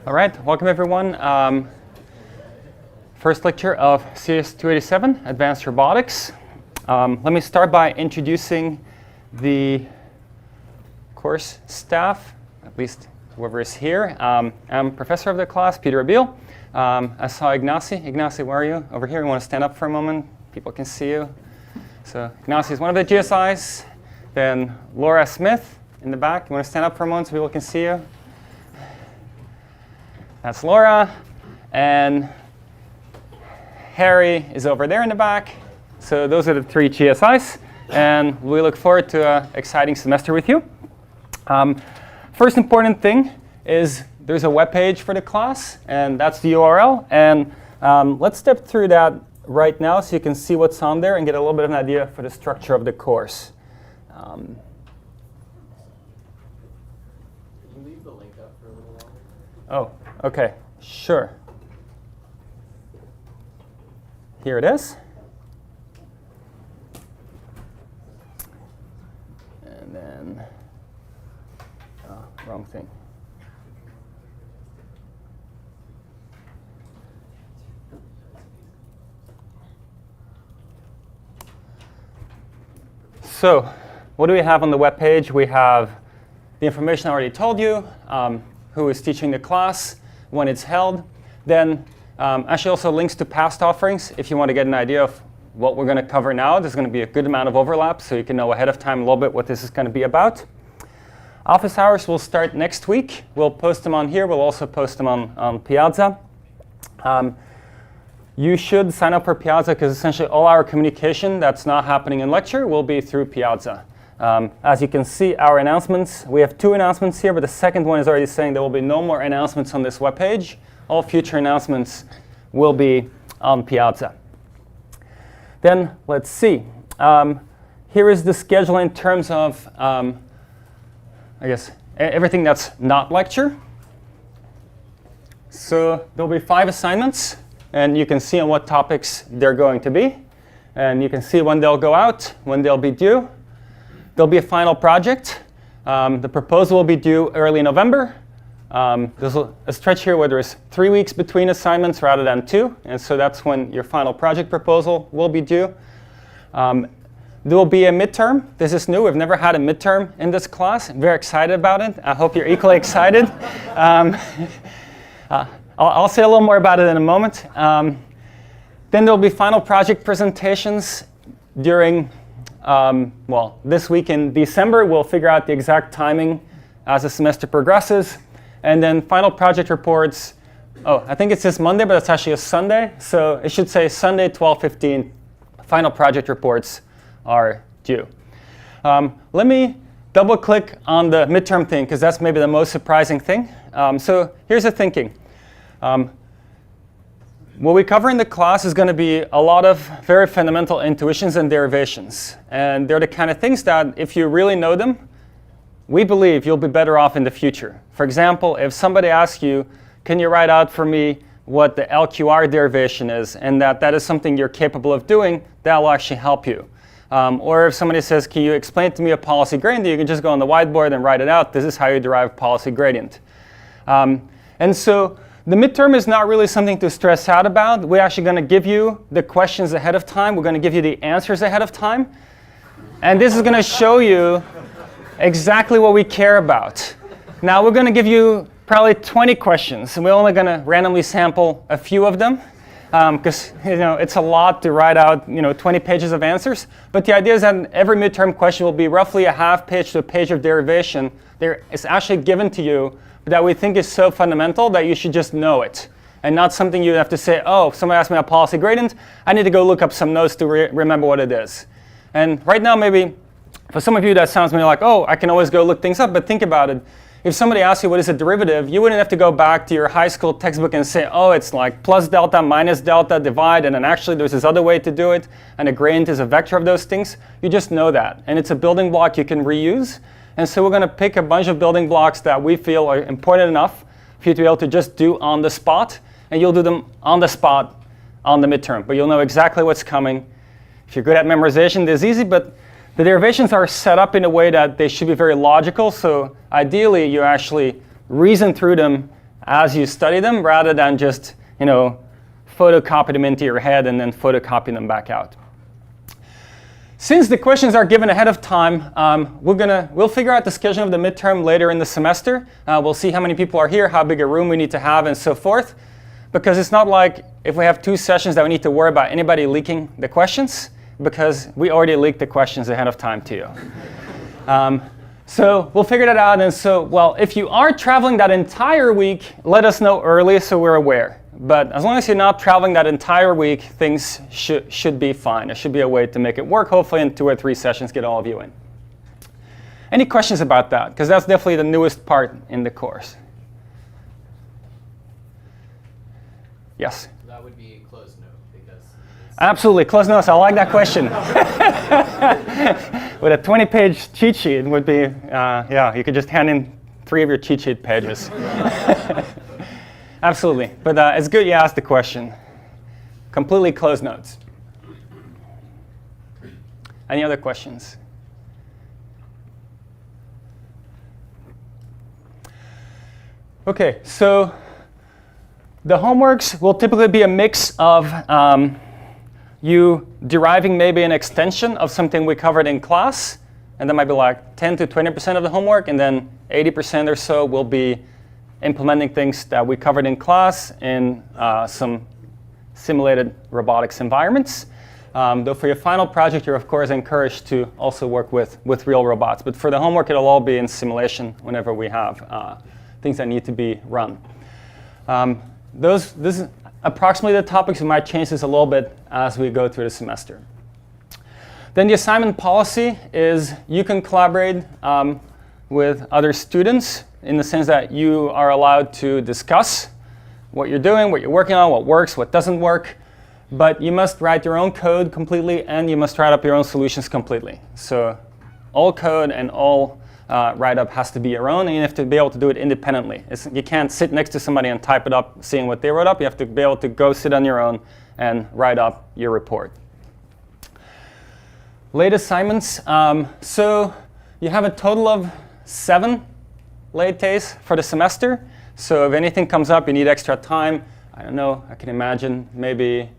All right, welcome everyone. First lecture of CS287, Advanced Robotics. Let me start by introducing the course staff, at least whoever is here. I'm professor of the class, Pieter Abbeel. I saw Ignacy. Ignacy, where are you? Over here. You want to stand up for a moment? People can see you. So Ignacy is one of the GSIs. Then Laura Smith in the back. You want to stand up for a moment so people can see you? That's Laura. And Harry is over there in the back. So those are the three GSIs. And we look forward to an exciting semester with you. First important thing is there's a web page for the class, and that's the URL. And let's step through that right now so you can see what's on there and get a little bit of an idea for the structure of the course. Can you leave the link up for a little longer? Oh, OK, sure. Here it is. And then, wrong thing. So what do we have on the web page? We have the information I already told you, who is teaching the class, when it's held. Then actually also links to past offerings if you want to get an idea of what we're going to cover now. There's going to be a good amount of overlap, so you can know ahead of time a little bit what this is going to be about. Office hours will start next week. We'll post them on here. We'll also post them on Piazza. You should sign up for Piazza because essentially all our communication that's not happening in lecture will be through Piazza. As you can see, our announcements, we have two announcements here, but the second one is already saying there will be no more announcements on this webpage. All future announcements will be on Piazza. Then let's see. Here is the schedule in terms of, I guess, everything that's not lecture. So there'll be 5 assignments, and you can see on what topics they're going to be. And you can see when they'll go out, when they'll be due. There'll be a final project. The proposal will be due early November. There's a stretch here where there's 3 weeks between assignments rather than 2. And so that's when your final project proposal will be due. There will be a midterm. This is new. We've never had a midterm in this class. I'm very excited about it. I hope you're equally excited. I'll say a little more about it in a moment. Then there'll be final project presentations during, well, this week in December. We'll figure out the exact timing as the semester progresses. And then final project reports, I think it says Monday, but it's actually a Sunday. So it should say Sunday, 12:15, final project reports are due. Let me double click on the midterm thing, because that's maybe the most surprising thing. So here's the thinking. What we cover in the class is going to be a lot of very fundamental intuitions and derivations. And they're the kind of things that if you really know them, we believe you'll be better off in the future. For example, if somebody asks you, can you write out for me what the LQR derivation is, and that is something you're capable of doing, that will actually help you. Or if somebody says, can you explain to me a policy gradient, you can just go on the whiteboard and write it out. This is how you derive policy gradient. And so the midterm is not really something to stress out about. We're actually going to give you the questions ahead of time. We're going to give you the answers ahead of time. And this is going to show you exactly what we care about. Now we're going to give you probably 20 questions, and we're only going to randomly sample a few of them because it's a lot to write out 20 pages of answers. But the idea is that every midterm question will be roughly a half page to a page of derivation. It's actually given to you, but that we think is so fundamental that you should just know it, and not something you have to say, oh, if somebody asked me a policy gradient, I need to go look up some notes to remember what it is. And right now, maybe for some of you, that sounds maybe like, oh, I can always go look things up. But think about it. If somebody asks you what is a derivative, you wouldn't have to go back to your high school textbook and say, oh, it's like plus delta, minus delta, divide, and then actually there's this other way to do it, and a gradient is a vector of those things. You just know that. And it's a building block you can reuse. And so we're going to pick a bunch of building blocks that we feel are important enough for you to be able to just do on the spot. And you'll do them on the spot on the midterm. But you'll know exactly what's coming. If you're good at memorization, this is easy. But the derivations are set up in a way that they should be very logical. So ideally, you actually reason through them as you study them, rather than just, photocopy them into your head and then photocopy them back out. Since the questions are given ahead of time, we'll figure out the schedule of the midterm later in the semester. We'll see how many people are here, how big a room we need to have, and so forth. Because it's not like if we have 2 sessions that we need to worry about anybody leaking the questions, because we already leaked the questions ahead of time to you. So we'll figure that out. And so, well, if you are traveling that entire week, let us know early so we're aware. But as long as you're not traveling that entire week, things should be fine. There should be a way to make it work. Hopefully in 2 or 3 sessions, get all of you in. Any questions about that? Because that's definitely the newest part in the course. Yes? That would be a closed note because absolutely, closed notes. I like that question. With a 20-page cheat sheet, it would be, yeah, you could just hand in 3 of your cheat sheet pages. Absolutely, but it's good you asked the question. Completely closed notes. Any other questions? Okay, so the homeworks will typically be a mix of you deriving maybe an extension of something we covered in class, and that might be like 10 to 20% of the homework, and then 80% or so will be implementing things that we covered in class in some simulated robotics environments. Though for your final project, you're of course encouraged to also work with real robots. But for the homework, it'll all be in simulation whenever we have things that need to be run. This is approximately the topics. We might change this a little bit as we go through the semester. Then the assignment policy is you can collaborate with other students in the sense that you are allowed to discuss what you're doing, what you're working on, what works, what doesn't work. But you must write your own code completely, and you must write up your own solutions completely. So all code and all write-up has to be your own, and you have to be able to do it independently. You can't sit next to somebody and type it up, seeing what they wrote up. You have to be able to go sit on your own and write up your report. Late assignments. So you have a total of 7 late days for the semester. So if anything comes up, you need extra time. I don't know, I can imagine maybe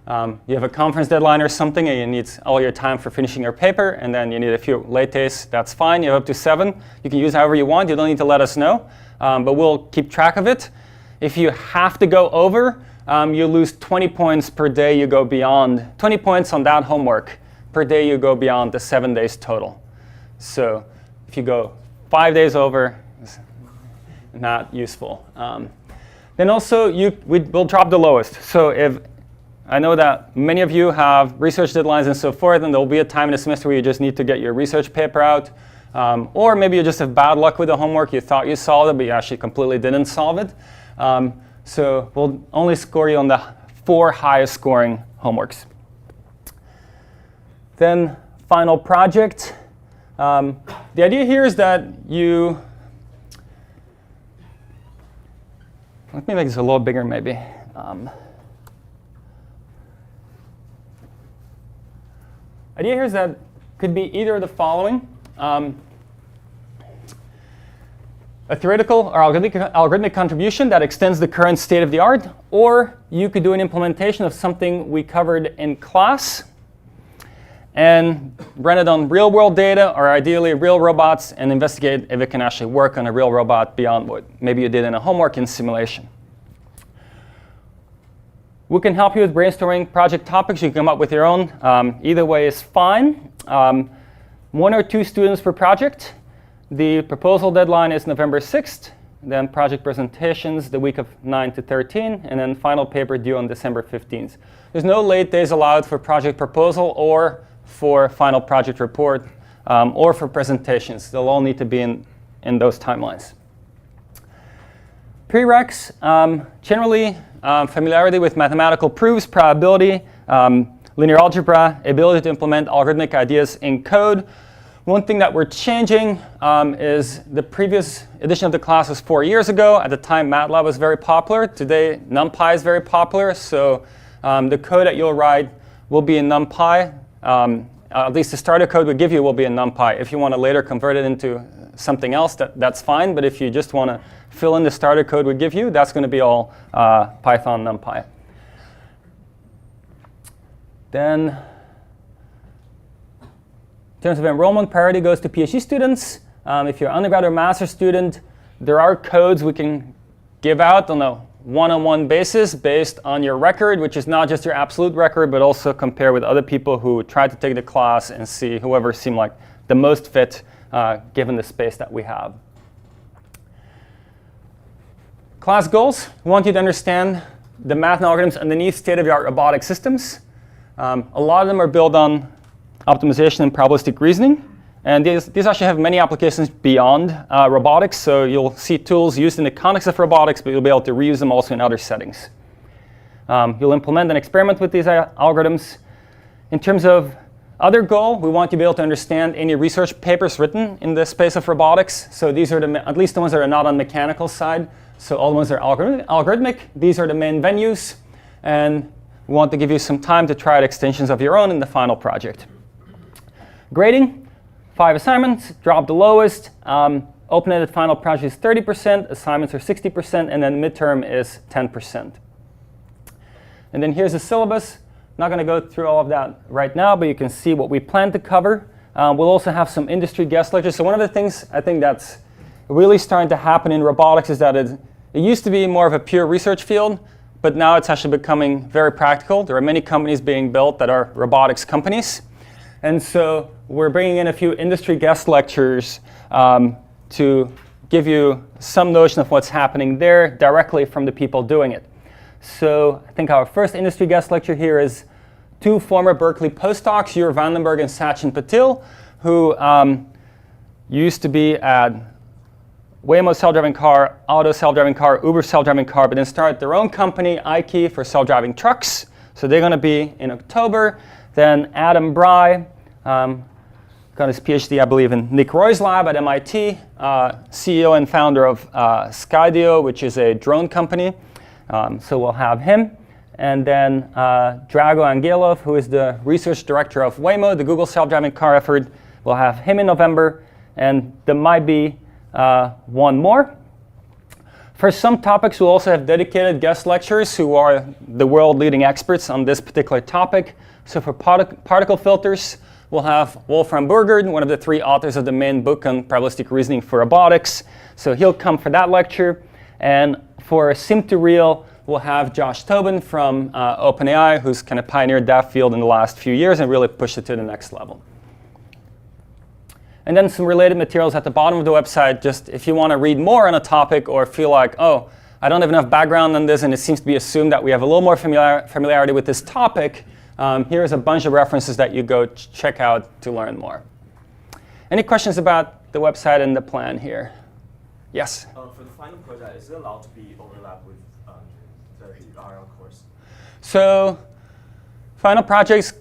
you have a conference deadline or something and you need all your time for finishing your paper, and then you need a few late days. That's fine. You have up to 7. You can use however you want. You don't need to let us know, but we'll keep track of it. If you have to go over, you lose 20 points per day you go beyond. 20 points on that homework per day you go beyond the 7 days total. So if you go 5 days over, it's not useful. Then also, we'll drop the lowest. So if I know that many of you have research deadlines and so forth, and there will be a time in the semester where you just need to get your research paper out. Or maybe you just have bad luck with the homework. You thought you solved it, but you actually completely didn't solve it. So we'll only score you on the 4 highest scoring homeworks. Then final project. The idea here is that you, let me make this a little bigger maybe. Idea here is that could be either of the following. A theoretical or algorithmic contribution that extends the current state of the art, or you could do an implementation of something we covered in class and run it on real world data, or ideally real robots, and investigate if it can actually work on a real robot beyond what maybe you did in a homework in simulation. We can help you with brainstorming project topics. You can come up with your own. Either way is fine. 1 or 2 students per project. The proposal deadline is November 6th. Then project presentations the week of 9 to 13. And then final paper due on December 15th. There's no late days allowed for project proposal or for final project report or for presentations. They'll all need to be in those timelines. Prereqs, generally familiarity with mathematical proofs, probability, linear algebra, ability to implement algorithmic ideas in code. One thing that we're changing is the previous edition of the class was 4 years ago. At the time, MATLAB was very popular. Today, NumPy is very popular. So the code that you'll write will be in NumPy. At least the starter code we give you will be in NumPy. If you want to later convert it into something else, that's fine. But if you just want to fill in the starter code we give you, that's going to be all Python NumPy. Then, in terms of enrollment, priority goes to PhD students. If you're an undergrad or master's student, there are codes we can give out on a one-on-one basis based on your record, which is not just your absolute record, but also compare with other people who tried to take the class and see whoever seemed like the most fit given the space that we have. Class goals. We want you to understand the math and algorithms underneath state-of-the-art robotic systems. A lot of them are built on optimization and probabilistic reasoning. And these actually have many applications beyond robotics. So you'll see tools used in the context of robotics, but you'll be able to reuse them also in other settings. You'll implement and experiment with these algorithms. In terms of other goal, we want you to be able to understand any research papers written in the space of robotics. So these are at least the ones that are not on the mechanical side. So all the ones that are algorithmic, these are the main venues. And we want to give you some time to try out extensions of your own in the final project. Grading. 5 assignments, drop the lowest. Open-ended final project is 30%, assignments are 60%, and then midterm is 10%. And then here's the syllabus. Not going to go through all of that right now, but you can see what we plan to cover. We'll also have some industry guest lectures. So one of the things I think that's really starting to happen in robotics is that it used to be more of a pure research field, but now it's actually becoming very practical. There are many companies being built that are robotics companies. And so we're bringing in a few industry guest lectures to give you some notion of what's happening there directly from the people doing it. So I think our first industry guest lecture here is 2 former Berkeley postdocs, Jur Vandenberg and Sachin Patil, who used to be at Waymo self-driving car, Auto self-driving car, Uber self-driving car, but then started their own company, iKey, for self-driving trucks. So they're going to be in October. Then Adam Bry got his PhD, I believe, in Nick Roy's lab at MIT, CEO and founder of Skydio, which is a drone company. So we'll have him. And then Drago Angelov, who is the research director of Waymo, the Google self-driving car effort. We'll have him in November. And there might be one more. For some topics, we'll also have dedicated guest lecturers who are the world-leading experts on this particular topic. So for particle filters, we'll have Wolfram Burgard, one of the 3 authors of the main book on probabilistic reasoning for robotics. So he'll come for that lecture. And for sim-to-real, we'll have Josh Tobin from OpenAI, who's kind of pioneered that field in the last few years and really pushed it to the next level. And then some related materials at the bottom of the website, just if you want to read more on a topic or feel like, oh, I don't have enough background on this and it seems to be assumed that we have a little more familiarity with this topic, here's a bunch of references that you go check out to learn more. Any questions about the website and the plan here? Yes? For the final project, is it allowed to be overlapped with the RL course? So final projects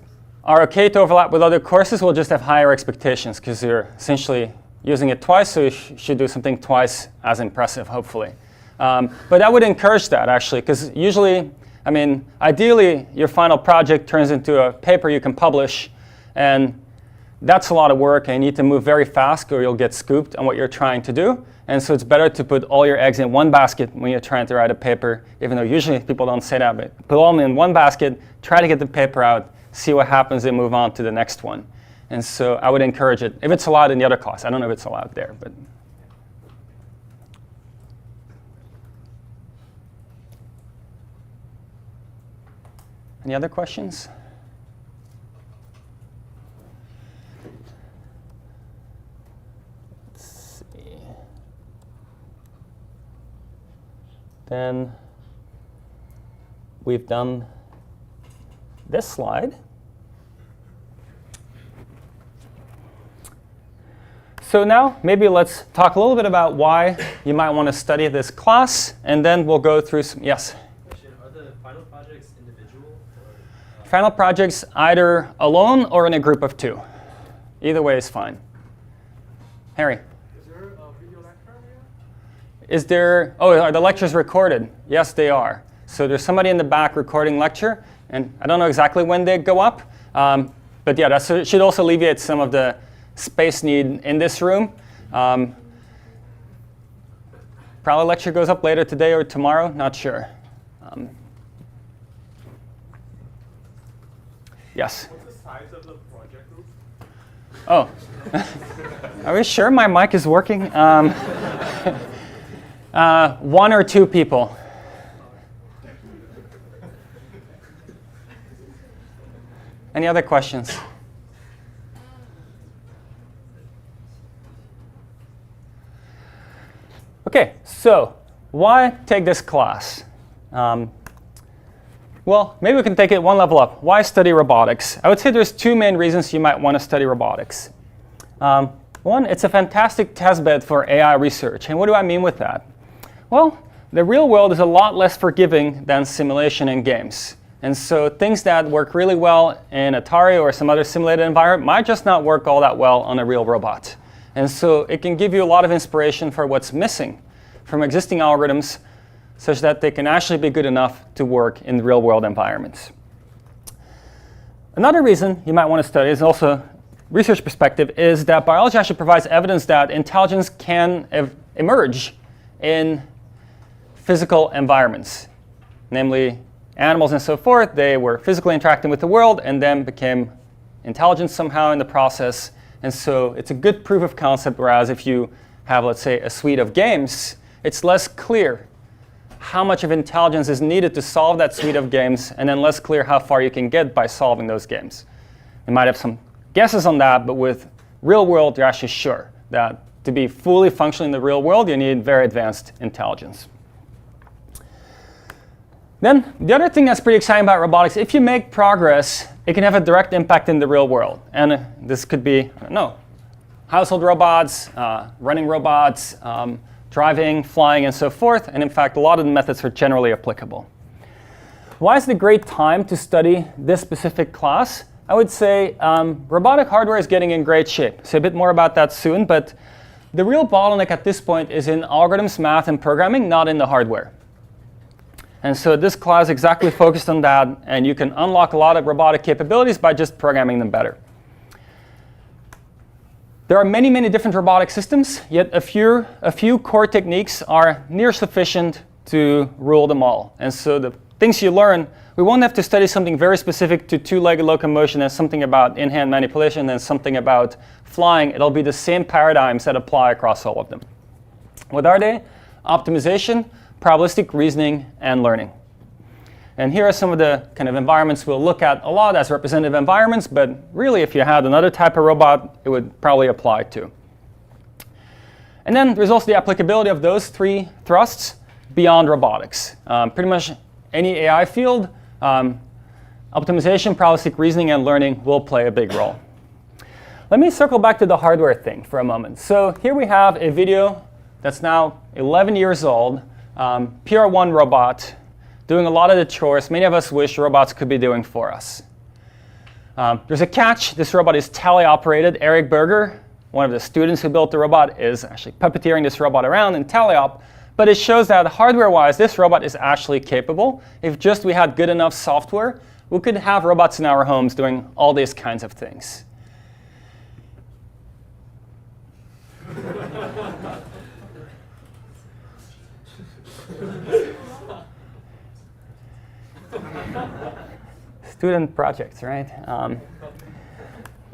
are OK to overlap with other courses. We'll just have higher expectations because you're essentially using it twice, so you should do something twice as impressive, hopefully. But I would encourage that, actually, because usually, I mean, ideally, your final project turns into a paper you can publish, and that's a lot of work, and you need to move very fast or you'll get scooped on what you're trying to do. And so it's better to put all your eggs in one basket when you're trying to write a paper, even though usually people don't say that, but put all of them in one basket, try to get the paper out, see what happens, and move on to the next one. And so I would encourage it, if it's allowed in the other class. I don't know if it's allowed there, but. Any other questions? Let's see. Then we've done this slide. So now maybe let's talk a little bit about why you might want to study this class, and then we'll go through some, yes? Are the final projects individual? Or, Final projects either alone or in a group of 2. Either way is fine. Harry? Is there a video lecture here? Is there, oh, are the lectures recorded? Yes, they are. So there's somebody in the back recording lecture, and I don't know exactly when they go up, but yeah, that should also alleviate some of the space need in this room. Probably lecture goes up later today or tomorrow, not sure. Yes? What's the size of the project group? Oh. Are we sure my mic is working? 1 or 2 people. Any other questions? Okay, so why take this class? Well, maybe we can take it one level up. Why study robotics? I would say there's 2 main reasons you might want to study robotics. One, it's a fantastic testbed for AI research. And what do I mean with that? Well, the real world is a lot less forgiving than simulation and games. And so things that work really well in Atari or some other simulated environment might just not work all that well on a real robot. And so it can give you a lot of inspiration for what's missing from existing algorithms such that they can actually be good enough to work in real world environments. Another reason you might want to study is also research perspective is that biology actually provides evidence that intelligence can emerge in physical environments, namely animals and so forth. They were physically interacting with the world and then became intelligent somehow in the process. And so it's a good proof of concept, whereas if you have, let's say, a suite of games, it's less clear how much of intelligence is needed to solve that suite of games, and then less clear how far you can get by solving those games. You might have some guesses on that, but with real world, you're actually sure that to be fully functioning in the real world, you need very advanced intelligence. Then the other thing that's pretty exciting about robotics, if you make progress, it can have a direct impact in the real world. And this could be, I don't know, household robots, running robots, driving, flying, and so forth. And in fact, a lot of the methods are generally applicable. Why is it a great time to study this specific class? I would say robotic hardware is getting in great shape. So a bit more about that soon. But the real bottleneck at this point is in algorithms, math, and programming, not in the hardware. And so this class exactly focused on that. And you can unlock a lot of robotic capabilities by just programming them better. There are many, many different robotic systems, yet a few core techniques are near sufficient to rule them all. And so the things you learn, we won't have to study something very specific to 2-legged locomotion and something about in-hand manipulation and something about flying. It'll be the same paradigms that apply across all of them. What are they? Optimization, probabilistic reasoning, and learning. And here are some of the kind of environments we'll look at a lot as representative environments, but really if you had another type of robot, it would probably apply to. And then there's also the applicability of those 3 thrusts beyond robotics. Pretty much any AI field, optimization, probabilistic reasoning, and learning will play a big role. Let me circle back to the hardware thing for a moment. So here we have a video that's now 11 years old, PR1 robot, doing a lot of the chores many of us wish robots could be doing for us. There's a catch. This robot is teleoperated. Eric Berger, one of the students who built the robot, is actually puppeteering this robot around in teleop. But it shows that hardware-wise, this robot is actually capable. If just we had good enough software, we could have robots in our homes doing all these kinds of things. Student projects, right?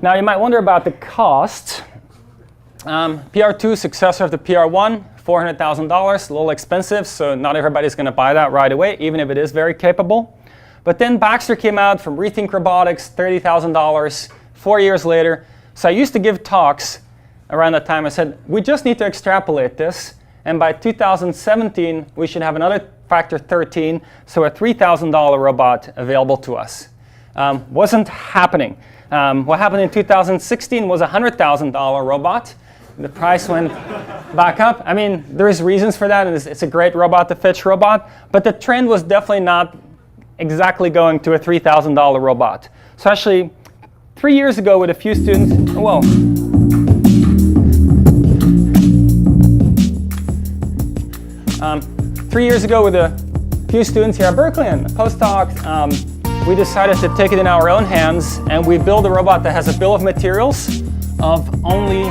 Now you might wonder about the cost. PR2, successor of the PR1, $400,000, a little expensive, so not everybody's going to buy that right away, even if it is very capable. But then Baxter came out from Rethink Robotics, $30,000, 4 years later. So I used to give talks around that time. I said, we just need to extrapolate this, and by 2017, we should have another factor 13, so a $3,000 robot available to us. Wasn't happening. What happened in 2016 was a $100,000 robot. The price went back up. I mean, there's reasons for that. It's a great robot to fetch robot, but the trend was definitely not exactly going to a $3,000 robot. So actually, 3 years ago with a few students, whoa. 3 years ago with a few students here at Berkeley and postdocs, we decided to take it in our own hands, and we built a robot that has a bill of materials of only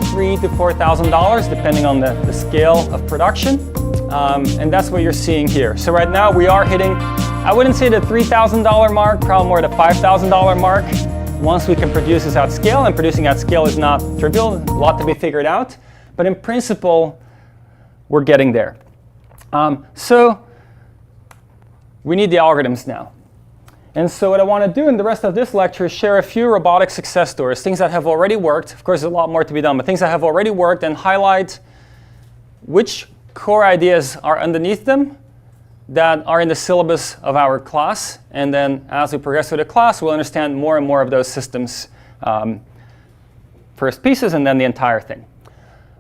$3,000 to $4,000, depending on the scale of production. And that's what you're seeing here. So right now we are hitting, I wouldn't say the $3,000 mark, probably more the $5,000 mark, once we can produce this at scale. And producing at scale is not trivial, a lot to be figured out. But in principle, we're getting there. So we need the algorithms now. And so what I want to do in the rest of this lecture is share a few robotic success stories, things that have already worked. Of course, there's a lot more to be done, but things that have already worked, and highlight which core ideas are underneath them that are in the syllabus of our class. And then as we progress through the class, we'll understand more and more of those systems, first pieces and then the entire thing.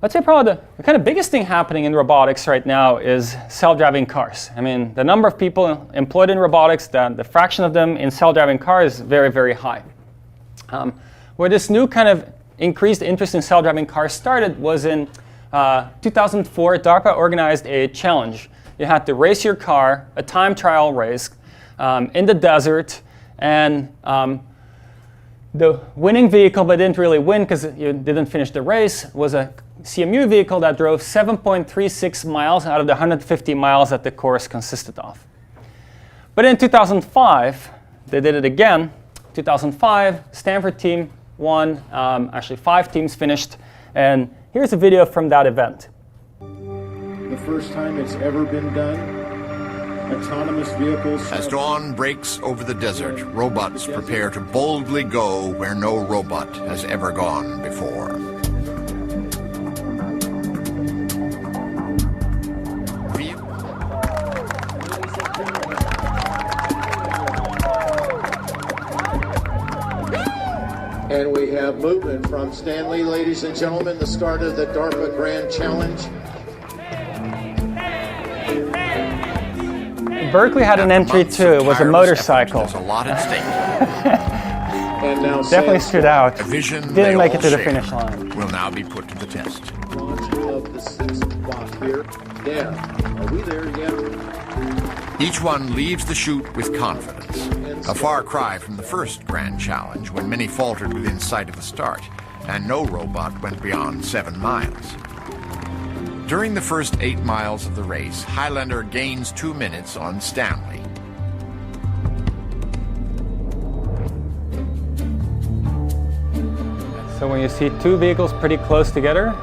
I'd say probably the kind of biggest thing happening in robotics right now is self-driving cars. I mean, the number of people employed in robotics, the fraction of them in self-driving cars is very, very high. Where this new kind of increased interest in self-driving cars started was in 2004, Darpa organized a challenge. You had to race your car, a time trial race, in the desert, and the winning vehicle, but didn't really win because you didn't finish the race, was a CMU vehicle that drove 7.36 miles out of the 150 miles that the course consisted of. But in 2005, they did it again. 2005, Stanford team won. Actually, 5 teams finished. And here's a video from that event. The first time it's ever been done. Autonomous vehicles. As dawn breaks over the desert, robots prepare to boldly go where no robot has ever gone before. And we have movement from Stanley, ladies and gentlemen, the start of the Darpa Grand Challenge. Berkeley had an entry too. It was a motorcycle. There's a lot at stake. And now Definitely stood out. A vision Didn't make it to the share finish line. will now be put to the test. launch of the 6th block here. There. Are we there yet? Each one leaves the chute with confidence. A far cry from the first grand challenge, when many faltered within sight of the start, and no robot went beyond 7 miles. During the first 8 miles of the race, Highlander gains 2 minutes on Stanley. So when you see 2 vehicles pretty close together,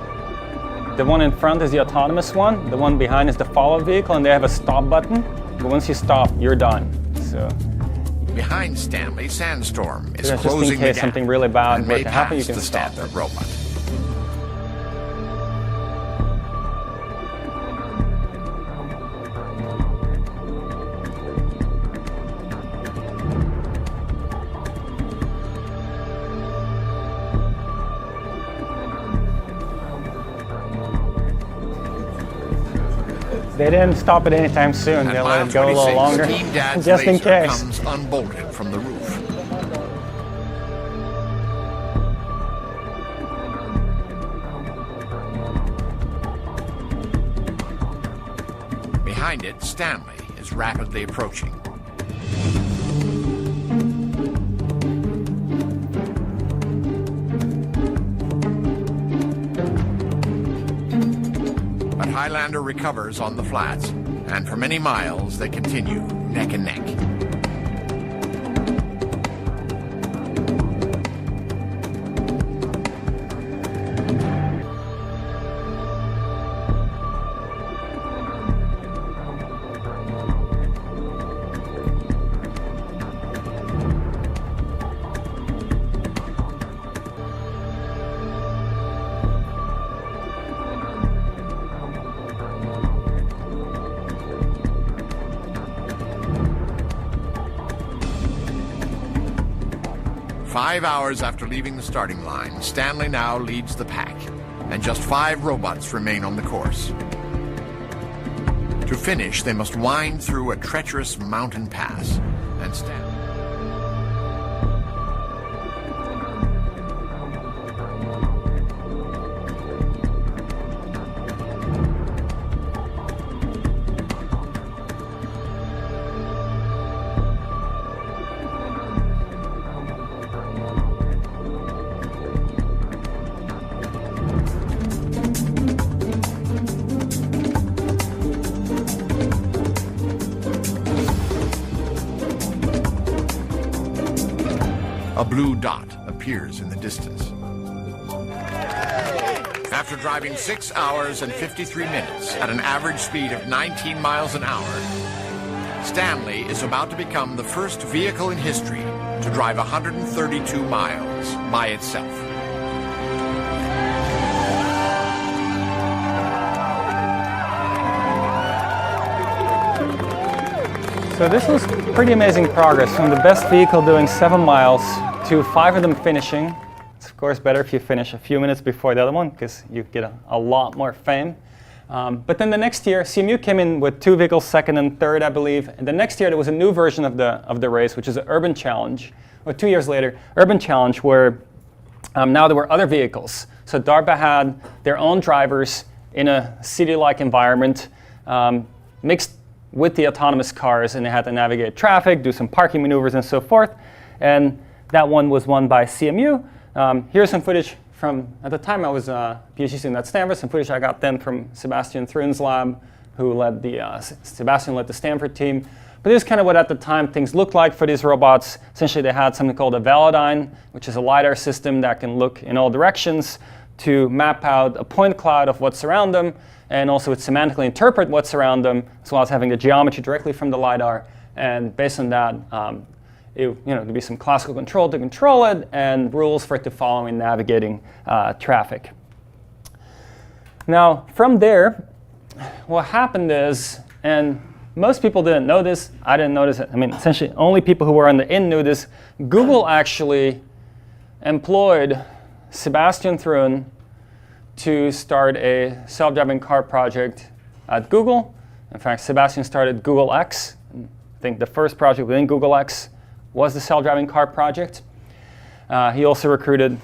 the one in front is the autonomous one, the one behind is the follow vehicle, and they have a stop button. But once you stop, you're done. So Behind Stanley, Sandstorm is just in closing the case gap something really bad and were may to happen, you pass can the stop Stanford it. robot. they didn't stop it anytime soon. They At let mile it go a little 26, longer, Team Dad's just in laser case. comes unbolted from the roof. Behind it, Stanley is rapidly approaching. But Highlander recovers on the flats, and for many miles they continue neck and neck. Five hours after leaving the starting line, Stanley now leads the pack, and just 5 robots remain on the course. To finish, they must wind through a treacherous mountain pass, and Stanley... blue dot appears in the distance. After driving 6 hours and 53 minutes at an average speed of 19 miles an hour, Stanley is about to become the first vehicle in history to drive 132 miles by itself. So this was pretty amazing progress from the best vehicle doing 7 miles to 5 of them finishing. It's of course better if you finish a few minutes before the other one because you get a lot more fame. But then the next year, CMU came in with 2 vehicles, second and third, I believe. And the next year there was a new version of the race, which is an urban challenge. Or 2 years later, urban challenge, where now there were other vehicles. So Darpa had their own drivers in a city-like environment, mixed with the autonomous cars, and they had to navigate traffic, do some parking maneuvers, and so forth. And that one was won by CMU. Here's some footage from, at the time I was a PhD student at Stanford, some footage I got then from Sebastian Thrun's lab, who led Sebastian led the Stanford team. But this is kind of what at the time things looked like for these robots. Essentially they had something called a Velodyne, which is a LiDAR system that can look in all directions to map out a point cloud of what's around them, and also would semantically interpret what's around them, as well as having the geometry directly from the LiDAR. And based on that, there'd be some classical control to control it, and rules for it to follow in navigating traffic. Now, from there, what happened is, and most people didn't know this, I didn't notice it. I mean, essentially, only people who were on the in knew this. Google actually employed Sebastian Thrun to start a self-driving car project at Google. In fact, Sebastian started Google X. I think the first project within Google X was the self-driving car project. He also recruited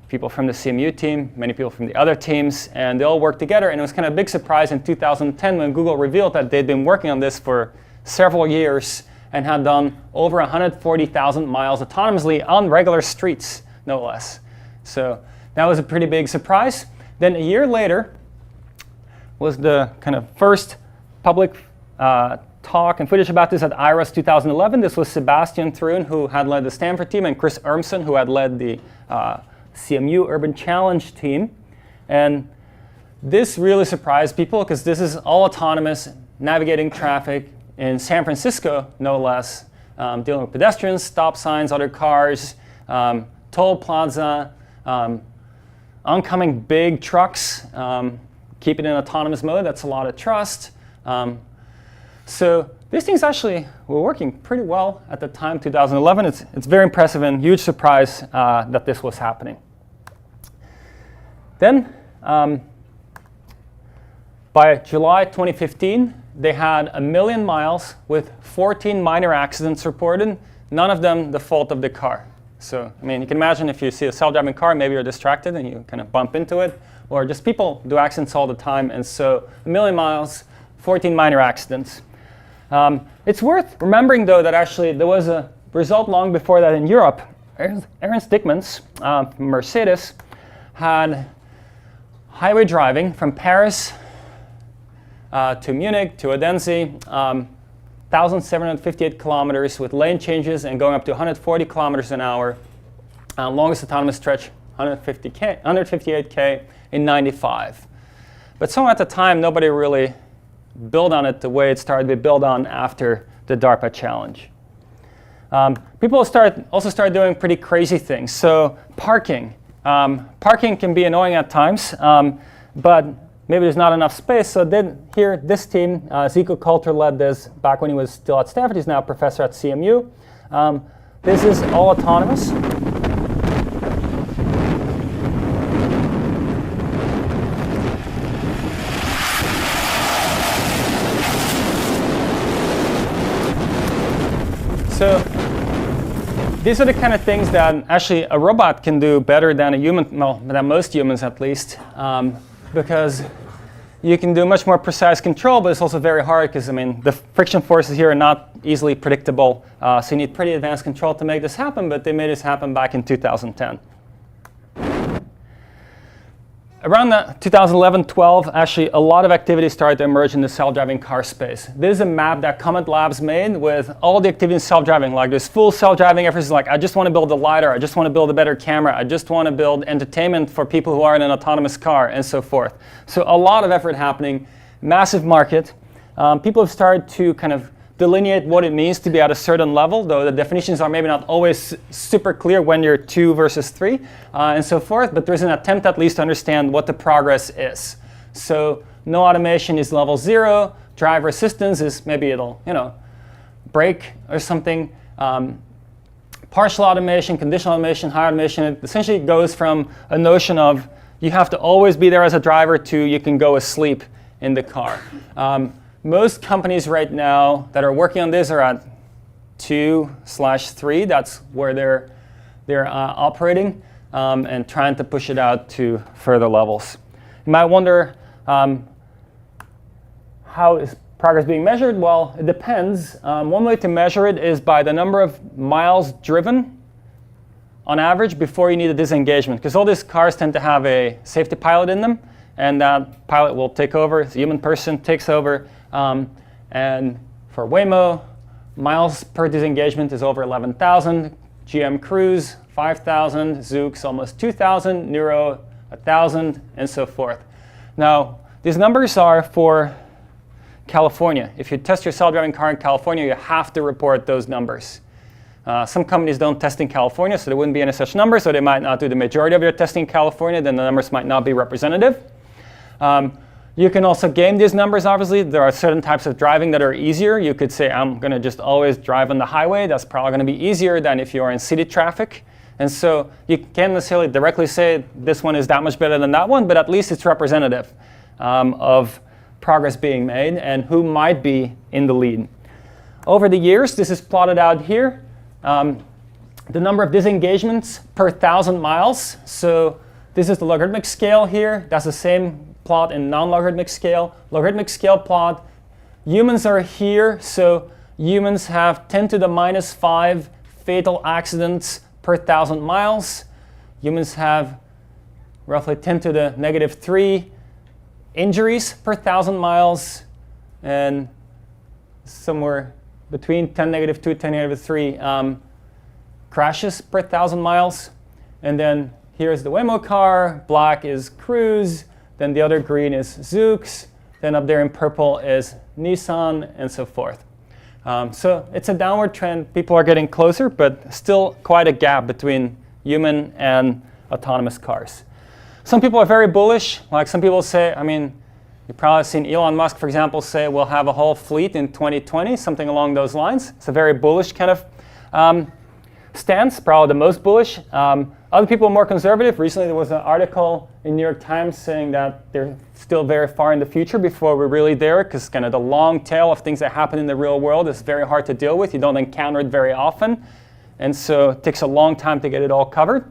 people from the CMU team, many people from the other teams, and they all worked together. And it was kind of a big surprise in 2010 when Google revealed that they'd been working on this for several years and had done over 140,000 miles autonomously on regular streets, no less. So that was a pretty big surprise. Then a year later was the kind of first public talk and footage about this at IRAS 2011. This was Sebastian Thrun, who had led the Stanford team, and Chris Urmson, who had led the CMU Urban Challenge team. And this really surprised people because this is all autonomous, navigating traffic in San Francisco, no less, dealing with pedestrians, stop signs, other cars, toll plaza, oncoming big trucks, keep it in autonomous mode. That's a lot of trust. So these things actually were working pretty well at the time, 2011. It's very impressive and huge surprise that this was happening. Then, by July 2015, they had 1 million miles with 14 minor accidents reported, none of them the fault of the car. So, I mean, you can imagine if you see a self-driving car, maybe you're distracted and you kind of bump into it, or just people do accidents all the time. And so 1 million miles, 14 minor accidents. It's worth remembering, though, that actually there was a result long before that in Europe. Ernst Dickmans from Mercedes had highway driving from Paris to Munich to Odense, 1,758 kilometers with lane changes and going up to 140 kilometers an hour. Longest autonomous stretch, 158K in 95. But somehow at the time, nobody really built on it the way it started to be built on after the Darpa challenge. People also started doing pretty crazy things. So parking. Parking can be annoying at times, but maybe there's not enough space. So then here, this team, Zico Coulter led this back when he was still at Stanford. He's now a professor at CMU. This is all autonomous. So these are the kind of things that actually a robot can do better than a human, well, than most humans at least, because you can do much more precise control, but it's also very hard because, I mean, the friction forces here are not easily predictable. So you need pretty advanced control to make this happen, but they made this happen back in 2010. Around 2011-12, actually, a lot of activity started to emerge in the self-driving car space. This is a map that Comet Labs made with all the activity in self-driving. Like there's full self-driving efforts. Like I just want to build a LiDAR. I just want to build a better camera. I just want to build entertainment for people who are in an autonomous car, and so forth. So a lot of effort happening, massive market. People have started to kind of delineate what it means to be at a certain level, though the definitions are maybe not always super clear when you're 2 versus 3, and so forth, but there's an attempt at least to understand what the progress is. So no automation is level 0, driver assistance is maybe it'll, brake or something. Partial automation, conditional automation, high automation, it essentially goes from a notion of you have to always be there as a driver to you can go asleep in the car. Most companies right now that are working on this are at 2/3. That's where they're operating and trying to push it out to further levels. You might wonder, how is progress being measured? Well, it depends. One way to measure it is by the number of miles driven on average before you need a disengagement, because all these cars tend to have a safety pilot in them, and that pilot will take over. The human person takes over. And for Waymo, miles per disengagement is over 11,000. GM Cruise, 5,000. Zoox, almost 2,000. Neuro, 1,000, and so forth. Now, these numbers are for California. If you test your self-driving car in California, you have to report those numbers. Some companies don't test in California, so there wouldn't be any such numbers, so they might not do the majority of their testing in California, then the numbers might not be representative. You can also game these numbers, obviously. There are certain types of driving that are easier. You could say, I'm going to just always drive on the highway. That's probably going to be easier than if you are in city traffic. And so you can't necessarily directly say this one is that much better than that one, but at least it's representative of progress being made and who might be in the lead. Over the years, this is plotted out here. The number of disengagements per 1,000 miles. So this is the logarithmic scale here. That's the same plot in non-logarithmic scale. Logarithmic scale plot. Humans are here, so humans have 10 to the -5 fatal accidents per 1,000 miles. Humans have roughly 10 to the -3 injuries per 1,000 miles, and somewhere between 10-2, 10-3 crashes per 1,000 miles. And then here's the Waymo car. Black is Cruise. Then the other green is Zoox. Then up there in purple is Nissan, and so forth. So it's a downward trend. People are getting closer, but still quite a gap between human and autonomous cars. Some people are very bullish. Like some people say, you've probably seen Elon Musk, for example, say we'll have a whole fleet in 2020, something along those lines. It's a very bullish kind of stance, probably the most bullish. Other people are more conservative. Recently there was an article in New York Times saying that they're still very far in the future before we're really there, because kind of the long tail of things that happen in the real world is very hard to deal with. You don't encounter it very often, and so it takes a long time to get it all covered.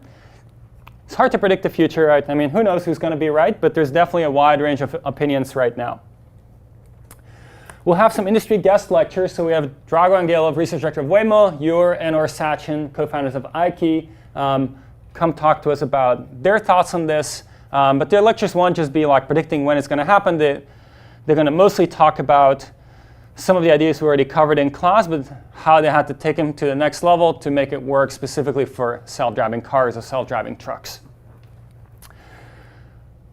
It's hard to predict the future, right? Who knows who's going to be right, but there's definitely a wide range of opinions right now. We'll have some industry guest lectures. So we have Drago Angelov, research director of Waymo, Jur and Or Sachin, co-founders of Aiki, come talk to us about their thoughts on this. But their lectures won't just be like predicting when it's going to happen. They're going to mostly talk about some of the ideas we already covered in class, but how they had to take them to the next level to make it work specifically for self-driving cars or self-driving trucks.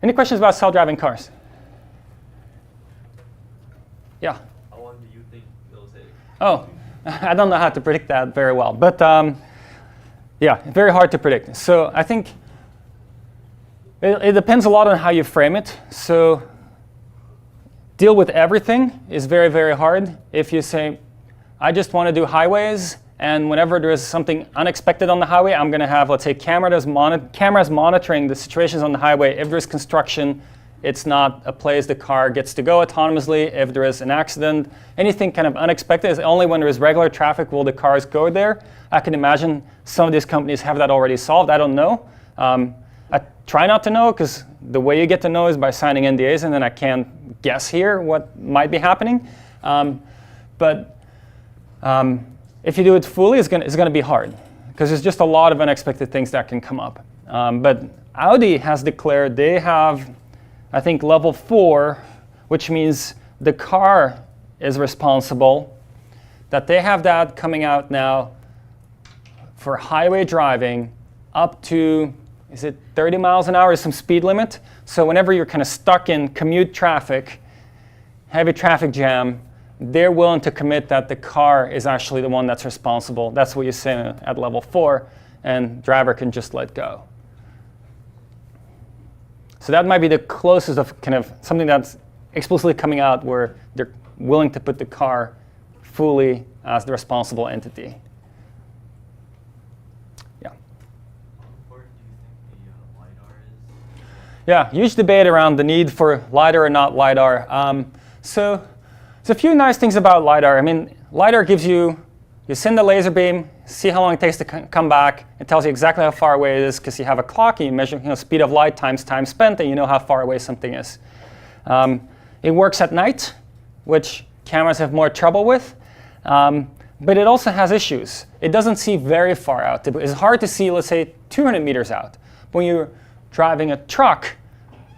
Any questions about self-driving cars? Yeah? How long do you think it'll take? Oh, I don't know how to predict that very well, but yeah, very hard to predict. So I think it depends a lot on how you frame it. So deal with everything is very, very hard. If you say, I just want to do highways, and whenever there is something unexpected on the highway, I'm going to have, let's say, cameras monitoring the situations on the highway. If there's construction, it's not a place the car gets to go autonomously. If there is an accident, anything kind of unexpected, is only when there is regular traffic will the cars go there. I can imagine some of these companies have that already solved. I don't know. I try not to know, because the way you get to know is by signing NDAs, and then I can't guess here what might be happening. But if you do it fully, it's going to be hard, because there's just a lot of unexpected things that can come up. But Audi has declared they have, I think, level 4, which means the car is responsible, that they have that coming out now for highway driving up to, is it 30 miles an hour is some speed limit? So whenever you're kind of stuck in commute traffic, heavy traffic jam, they're willing to commit that the car is actually the one that's responsible. That's what you say at level 4, and driver can just let go. So that might be the closest of kind of something that's explicitly coming out where they're willing to put the car fully as the responsible entity. Yeah. How important do you think the LiDAR is? Yeah, huge debate around the need for LiDAR or not LiDAR. So there's a few nice things about LiDAR. I mean, LiDAR gives you send a laser beam, see how long it takes to come back. It tells you exactly how far away it is because you have a clock and you measure speed of light times time spent, and you know how far away something is. It works at night, which cameras have more trouble with. But it also has issues. It doesn't see very far out. It's hard to see, let's say, 200 meters out. When you're driving a truck,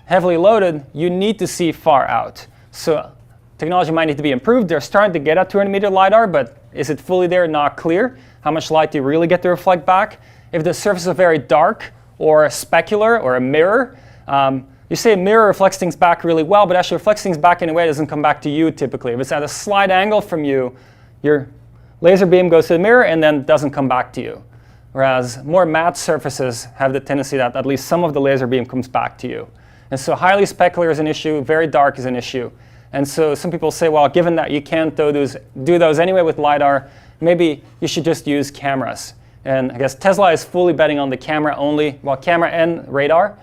heavily loaded, you need to see far out. So technology might need to be improved. They're starting to get at 200-meter LiDAR, but is it fully there? Not clear. How much light do you really get to reflect back? If the surface is very dark or specular or a mirror, you say a mirror reflects things back really well, but actually reflects things back in a way that doesn't come back to you typically. If it's at a slight angle from you, your laser beam goes to the mirror and then doesn't come back to you. Whereas more matte surfaces have the tendency that at least some of the laser beam comes back to you. And so highly specular is an issue, very dark is an issue. And so some people say, well, given that you can't do those anyway with LiDAR, maybe you should just use cameras. And I guess Tesla is fully betting on the camera only, well, camera and radar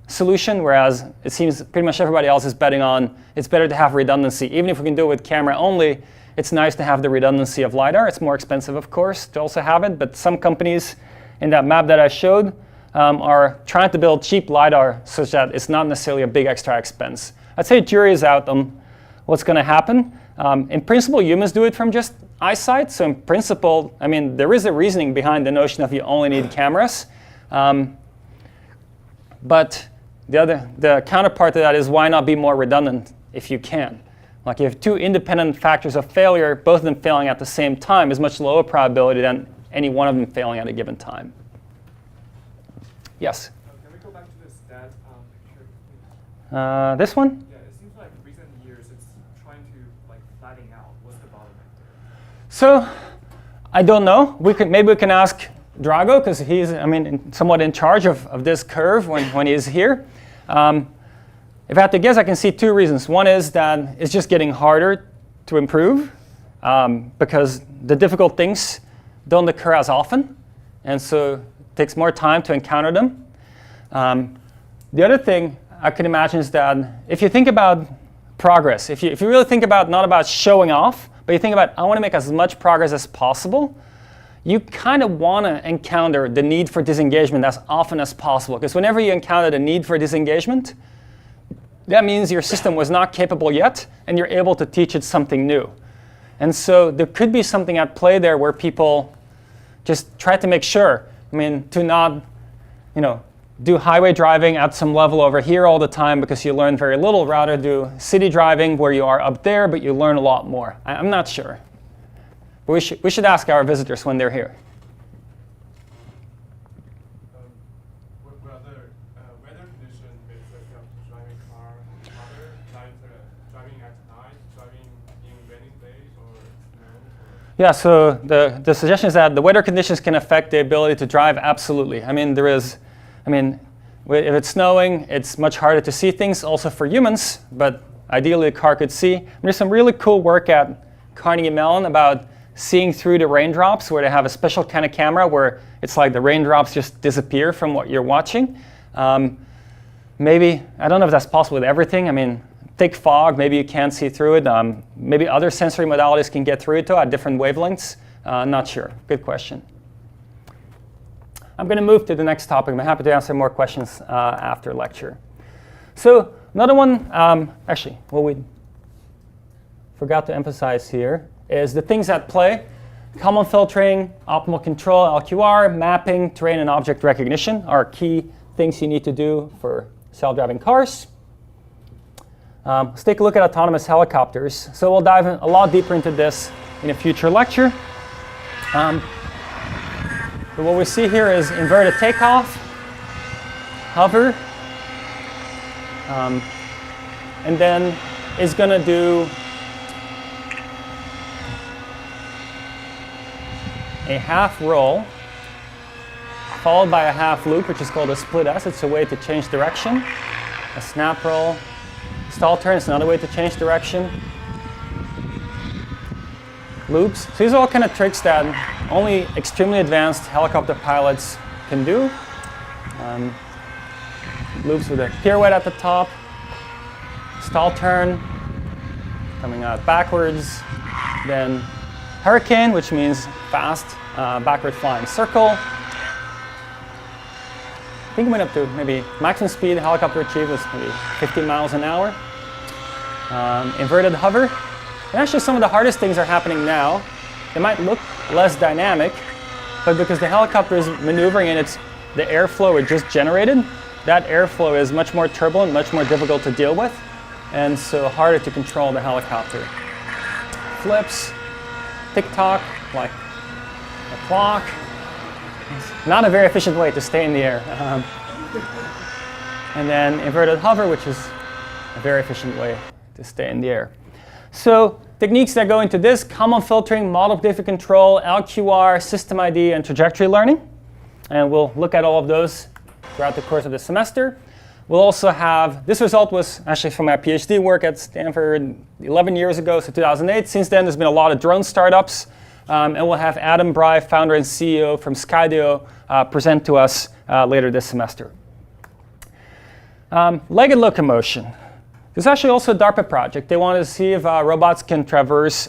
solution, whereas it seems pretty much everybody else is betting on it's better to have redundancy. Even if we can do it with camera only, it's nice to have the redundancy of LiDAR. It's more expensive, of course, to also have it, but some companies in that map that I showed are trying to build cheap LiDAR such that it's not necessarily a big extra expense. I'd say jury is out on what's going to happen. In principle, humans do it from just eyesight. So in principle, I mean, there is a reasoning behind the notion of you only need cameras. But the counterpart to that is why not be more redundant if you can? Like you have two independent factors of failure, both of them failing at the same time is much lower probability than any one of them failing at a given time. Yes? Can we go back to the stat picture? This one? Yeah, it seems like in recent years it's trying to flatten out. What's the bottleneck there? So I don't know. Maybe we can ask Drago because he's, somewhat in charge of this curve when he's here. If I had to guess, I can see two reasons. One is that it's just getting harder to improve because the difficult things don't occur as often, and so it takes more time to encounter them. The other thing I can imagine is that if you think about progress, if you really think about not about showing off, but you think about I want to make as much progress as possible, you kind of want to encounter the need for disengagement as often as possible. Because whenever you encounter the need for disengagement, that means your system was not capable yet, and you're able to teach it something new. And so there could be something at play there where people just try to make sure, to not, do highway driving at some level over here all the time because you learn very little, rather do city driving where you are up there, but you learn a lot more. I'm not sure. But we should ask our visitors when they're here. Whether weather condition makes driving car harder, driving at night, driving in rainy days or snow? Yeah, so the suggestion is that the weather conditions can affect the ability to drive. Absolutely. If it's snowing, it's much harder to see things also for humans, but ideally the car could see. There's some really cool work at Carnegie Mellon about seeing through the raindrops, where they have a special kind of camera where it's like the raindrops just disappear from what you're watching. Maybe, I don't know if that's possible with everything. Thick fog, maybe you can't see through it. Maybe other sensory modalities can get through it too at different wavelengths. Not sure. Good question. I'm going to move to the next topic. I'm happy to answer more questions after lecture. So another one, actually, what we forgot to emphasize here is the things at play. Kalman filtering, optimal control, LQR, mapping, terrain and object recognition are key things you need to do for self-driving cars. Let's take a look at autonomous helicopters. So we'll dive a lot deeper into this in a future lecture. But what we see here is inverted takeoff, hover, and then it's going to do a half roll followed by a half loop, which is called a split S. It's a way to change direction. A snap roll. Stall turn is another way to change direction. Loops. So these are all kind of tricks that only extremely advanced helicopter pilots can do. Loops with a pirouette at the top. Stall turn, coming out backwards. Then hurricane, which means fast, backward flying circle. I think it went up to maybe maximum speed the helicopter achieved was maybe 50 miles an hour. Inverted hover. And actually some of the hardest things are happening now. They might look less dynamic, but because the helicopter is maneuvering and the airflow it just generated, that airflow is much more turbulent, much more difficult to deal with, and so harder to control the helicopter. Flips, tick-tock, like a clock. It's not a very efficient way to stay in the air. And then inverted hover, which is a very efficient way to stay in the air. So techniques that go into this: Kalman filtering, model predictive control, LQR, system ID, and trajectory learning. And we'll look at all of those throughout the course of the semester. We'll also have, this result was actually from my PhD work at Stanford 11 years ago, so 2008. Since then, there's been a lot of drone startups. And we'll have Adam Bry, founder and CEO from Skydio, present to us later this semester. Legged locomotion. There's actually also a Darpa project. They wanted to see if robots can traverse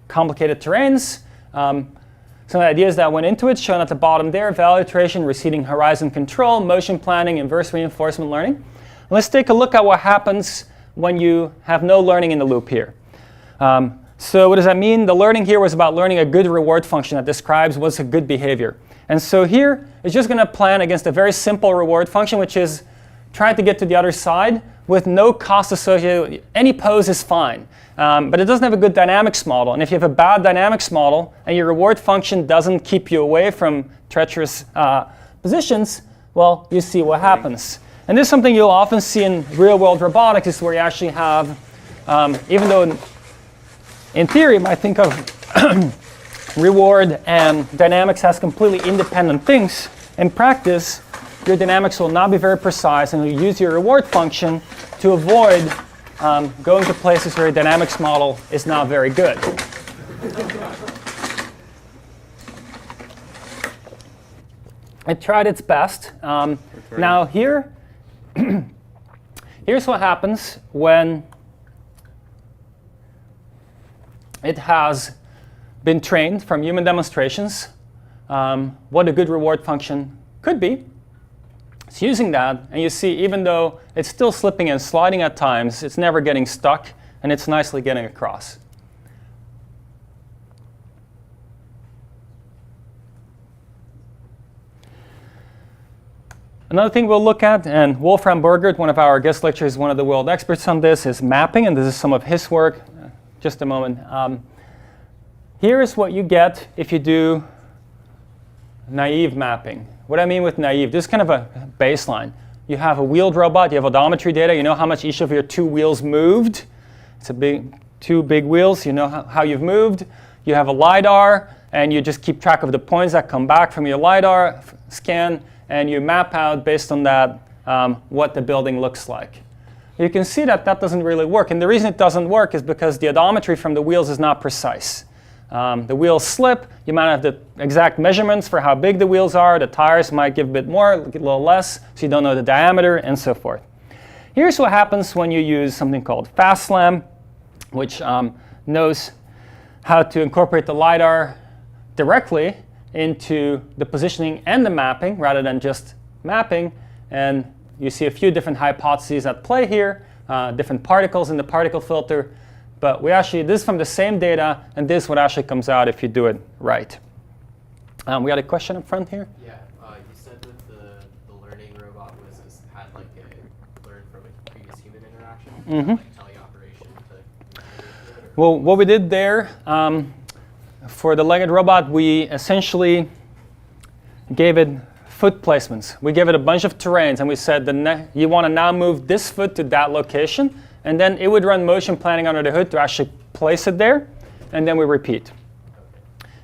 complicated terrains. Some of the ideas that went into it, shown at the bottom there: value iteration, receding horizon control, motion planning, inverse reinforcement learning. And let's take a look at what happens when you have no learning in the loop here. So what does that mean? The learning here was about learning a good reward function that describes what's a good behavior. And so here, it's just going to plan against a very simple reward function, which is trying to get to the other side with no cost associated. Any pose is fine. But it doesn't have a good dynamics model. And if you have a bad dynamics model and your reward function doesn't keep you away from treacherous positions, well, you see what happens. And this is something you'll often see in real-world robotics, is where you actually have, even though in theory you might think of reward and dynamics as completely independent things, in practice, your dynamics will not be very precise, and you'll use your reward function to avoid going to places where your dynamics model is not very good. It tried its best. Now here, here's what happens when it has been trained from human demonstrations, what a good reward function could be. It's using that, and you see, even though it's still slipping and sliding at times, it's never getting stuck, and it's nicely getting across. Another thing we'll look at, and Wolfram Burgert, one of our guest lecturers, one of the world experts on this, is mapping, and this is some of his work. Just a moment. Here is what you get if you do naive mapping. What I mean with naive, this is kind of a baseline. You have a wheeled robot, you have odometry data, you know how much each of your two wheels moved. It's two big wheels, you know how you've moved. You have a LiDAR, and you just keep track of the points that come back from your LiDAR scan, and you map out based on that what the building looks like. You can see that that doesn't really work, and the reason it doesn't work is because the odometry from the wheels is not precise. The wheels slip, you might have the exact measurements for how big the wheels are, the tires might give a bit more, a little less, so you don't know the diameter, and so forth. Here's what happens when you use something called FastSlam, which knows how to incorporate the LiDAR directly into the positioning and the mapping, rather than just mapping, and you see a few different hypotheses at play here, different particles in the particle filter. But we actually, this is from the same data, and this is what actually comes out if you do it right. We had a question up front here? Yeah, you said with the learning robot had like learned from a previous human interaction, like teleoperation to Well, what we did there, for the legged robot, we essentially gave it foot placements. We gave it a bunch of terrains, and we said, you want to now move this foot to that location, and then it would run motion planning under the hood to actually place it there, and then we repeat.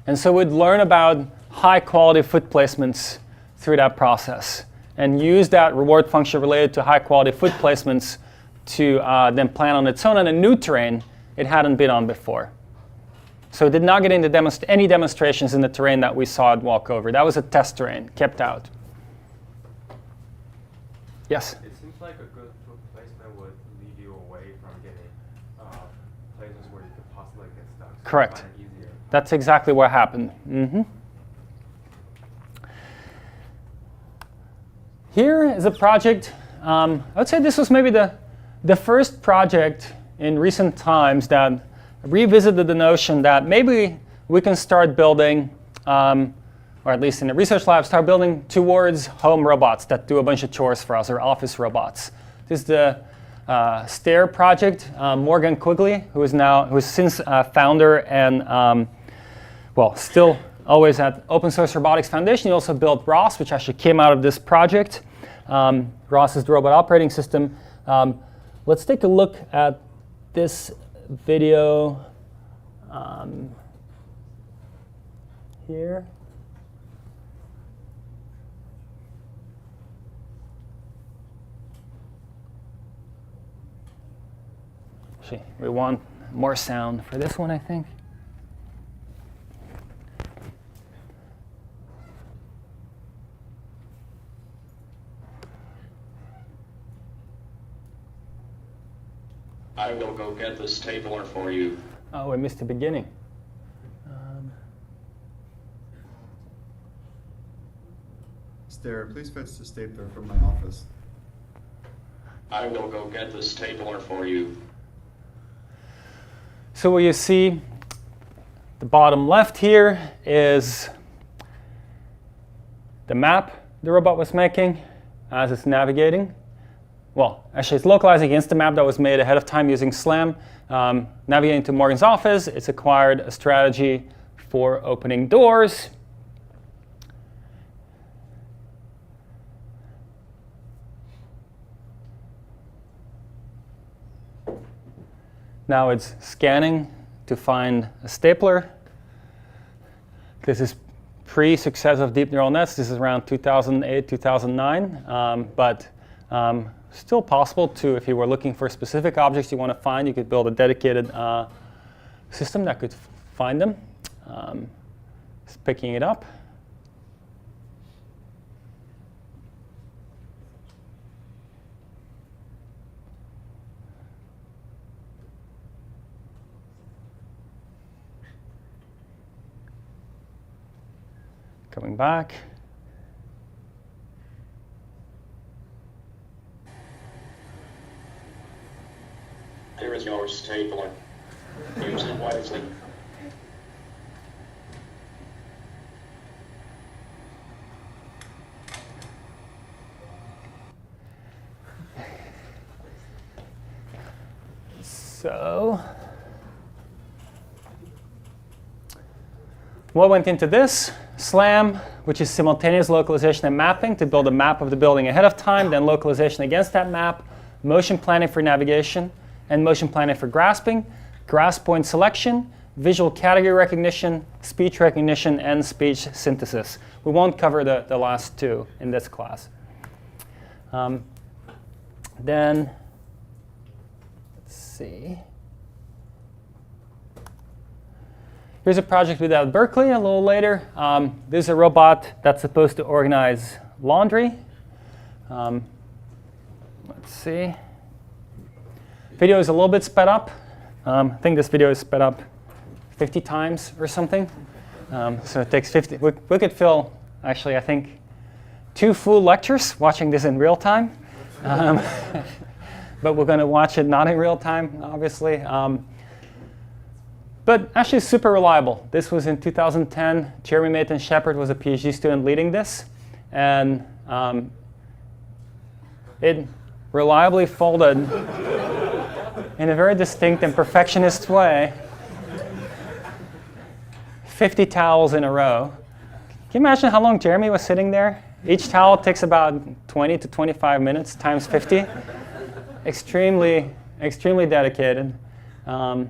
And so we'd learn about high-quality foot placements through that process, and use that reward function related to high-quality foot placements to then plan on its own on a new terrain it hadn't been on before. So it did not get into any demonstrations in the terrain that we saw it walk over. That was a test terrain, kept out. Yes? It seems like a good foot placement would lead you away from getting places where you could possibly get stuck. So Correct. find it easier. That's exactly what happened. Here is a project. I would say this was maybe the first project in recent times that revisited the notion that maybe we can start building, or at least in the research lab, start building towards home robots that do a bunch of chores for us, or office robots. This is the STAIR project. Morgan Quigley, who is since founder and well, still always at Open Source Robotics Foundation. He also built ROS, which actually came out of this project. ROS is the robot operating system. Let's take a look at this video here. Actually, we want more sound for this one, I think. I will go get the stapler for you. Oh, we missed the beginning. Stair, please fetch the stapler from my office. I will go get the stapler for you. So what you see, the bottom left here is the map the robot was making as it's navigating. Well, actually, it's localizing against the map that was made ahead of time using SLAM. Navigating to Morgan's office, it's acquired a strategy for opening doors. Now it's scanning to find a stapler. This is pre-success of deep neural nets. This is around 2008, 2009. But still possible to, if you were looking for specific objects you want to find, you could build a dedicated system that could find them. It's picking it up. Coming back. Here is your stapler. Use it wisely. So, what went into this? SLAM, which is simultaneous localization and mapping to build a map of the building ahead of time, then localization against that map, motion planning for navigation, and motion planning for grasping, grasp point selection, visual category recognition, speech recognition, and speech synthesis. We won't cover the last two in this class. Then, let's see. Here's a project we did at Berkeley a little later. This is a robot that's supposed to organize laundry. Let's see. Video is a little bit sped up. I think this video is sped up 50 times or something. So it takes 50. We could fill, actually, I think, 2 full lectures watching this in real time. But we're going to watch it not in real time, obviously. But actually super reliable. This was in 2010. Jeremy Maton Shepard was a PhD student leading this. And it reliably folded in a very distinct and perfectionist way 50 towels in a row. Can you imagine how long Jeremy was sitting there? Each towel takes about 20 to 25 minutes times 50. Extremely dedicated. The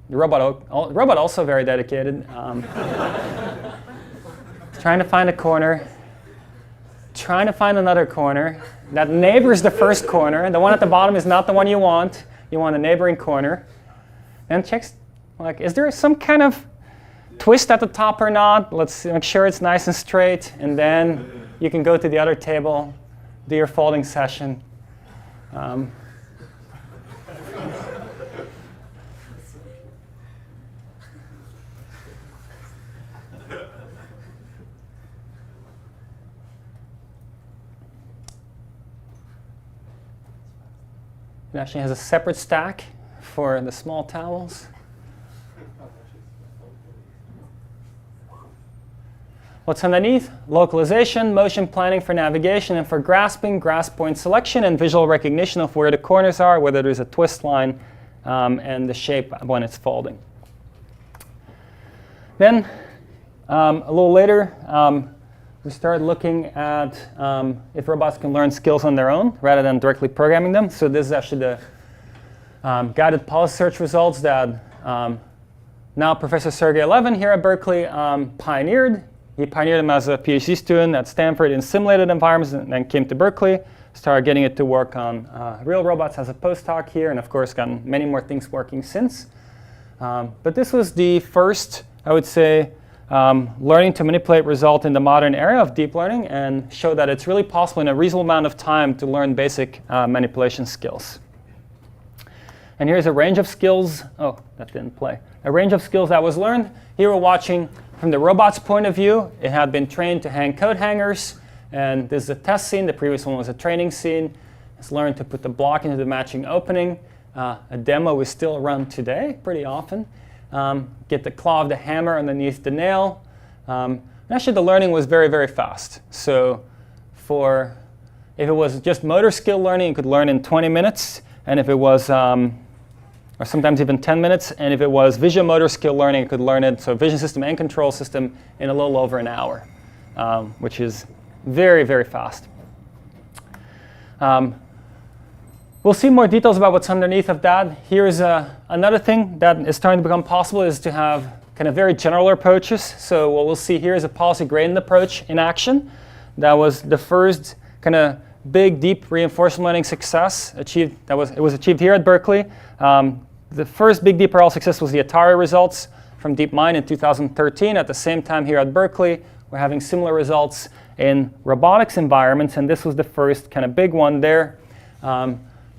robot also very dedicated. Trying to find a corner, trying to find another corner. That neighbors the first corner. The one at the bottom is not the one you want. You want a neighboring corner. And checks, like, is there some kind of twist at the top or not? Let's make sure it's nice and straight. And then you can go to the other table, do your folding session. It actually has a separate stack for the small towels. What's underneath? Localization, motion planning for navigation and for grasping, grasp point selection, and visual recognition of where the corners are, whether there's a twist line, and the shape when it's folding. Then, a little later, we started looking at if robots can learn skills on their own rather than directly programming them. So this is actually the guided policy search results that now Professor Sergey Levin here at Berkeley pioneered. He pioneered them as a PhD student at Stanford in simulated environments and then came to Berkeley, started getting it to work on real robots as a postdoc here, and of course gotten many more things working since. But this was the first, I would say, learning to manipulate result in the modern era of deep learning and show that it's really possible in a reasonable amount of time to learn basic manipulation skills. And here's a range of skills. Oh, that didn't play. A range of skills that was learned. Here we're watching from the robot's point of view. It had been trained to hang coat hangers. And this is a test scene. The previous one was a training scene. It's learned to put the block into the matching opening. A demo we still run today pretty often. Get the claw of the hammer underneath the nail. And actually, the learning was very, very fast. So if it was just motor skill learning, you could learn in 20 minutes. And if it was, or sometimes even 10 minutes. And if it was visuomotor skill learning, you could learn it, so vision system and control system, in a little over an hour, which is very, very fast. We'll see more details about what's underneath of that. Here's another thing that is starting to become possible is to have kind of very general approaches. So what we'll see here is a policy gradient approach in action. That was the first kind of big, deep reinforcement learning success achieved. It was achieved here at Berkeley. The first big deep RL success was the Atari results from DeepMind in 2013. At the same time here at Berkeley, we're having similar results in robotics environments, and this was the first kind of big one there.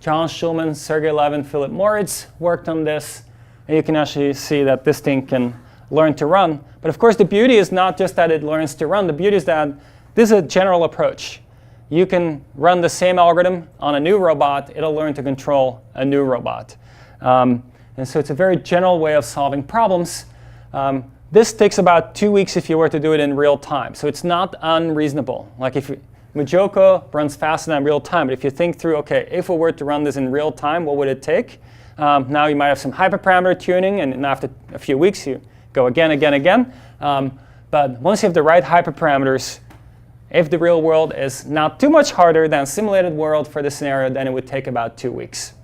John Schulman, Sergey Levin, Philip Moritz worked on this, and you can actually see that this thing can learn to run. But of course, the beauty is not just that it learns to run. The beauty is that this is a general approach. You can run the same algorithm on a new robot. It'll learn to control a new robot. And so it's a very general way of solving problems. This takes about 2 weeks if you were to do it in real time. So it's not unreasonable. Like if Mujoko runs faster than real time. But if you think through, OK, if we were to run this in real time, what would it take? Now you might have some hyperparameter tuning. And after a few weeks, you go again. But once you have the right hyperparameters, if the real world is not too much harder than simulated world for the scenario, then it would take about 2 weeks.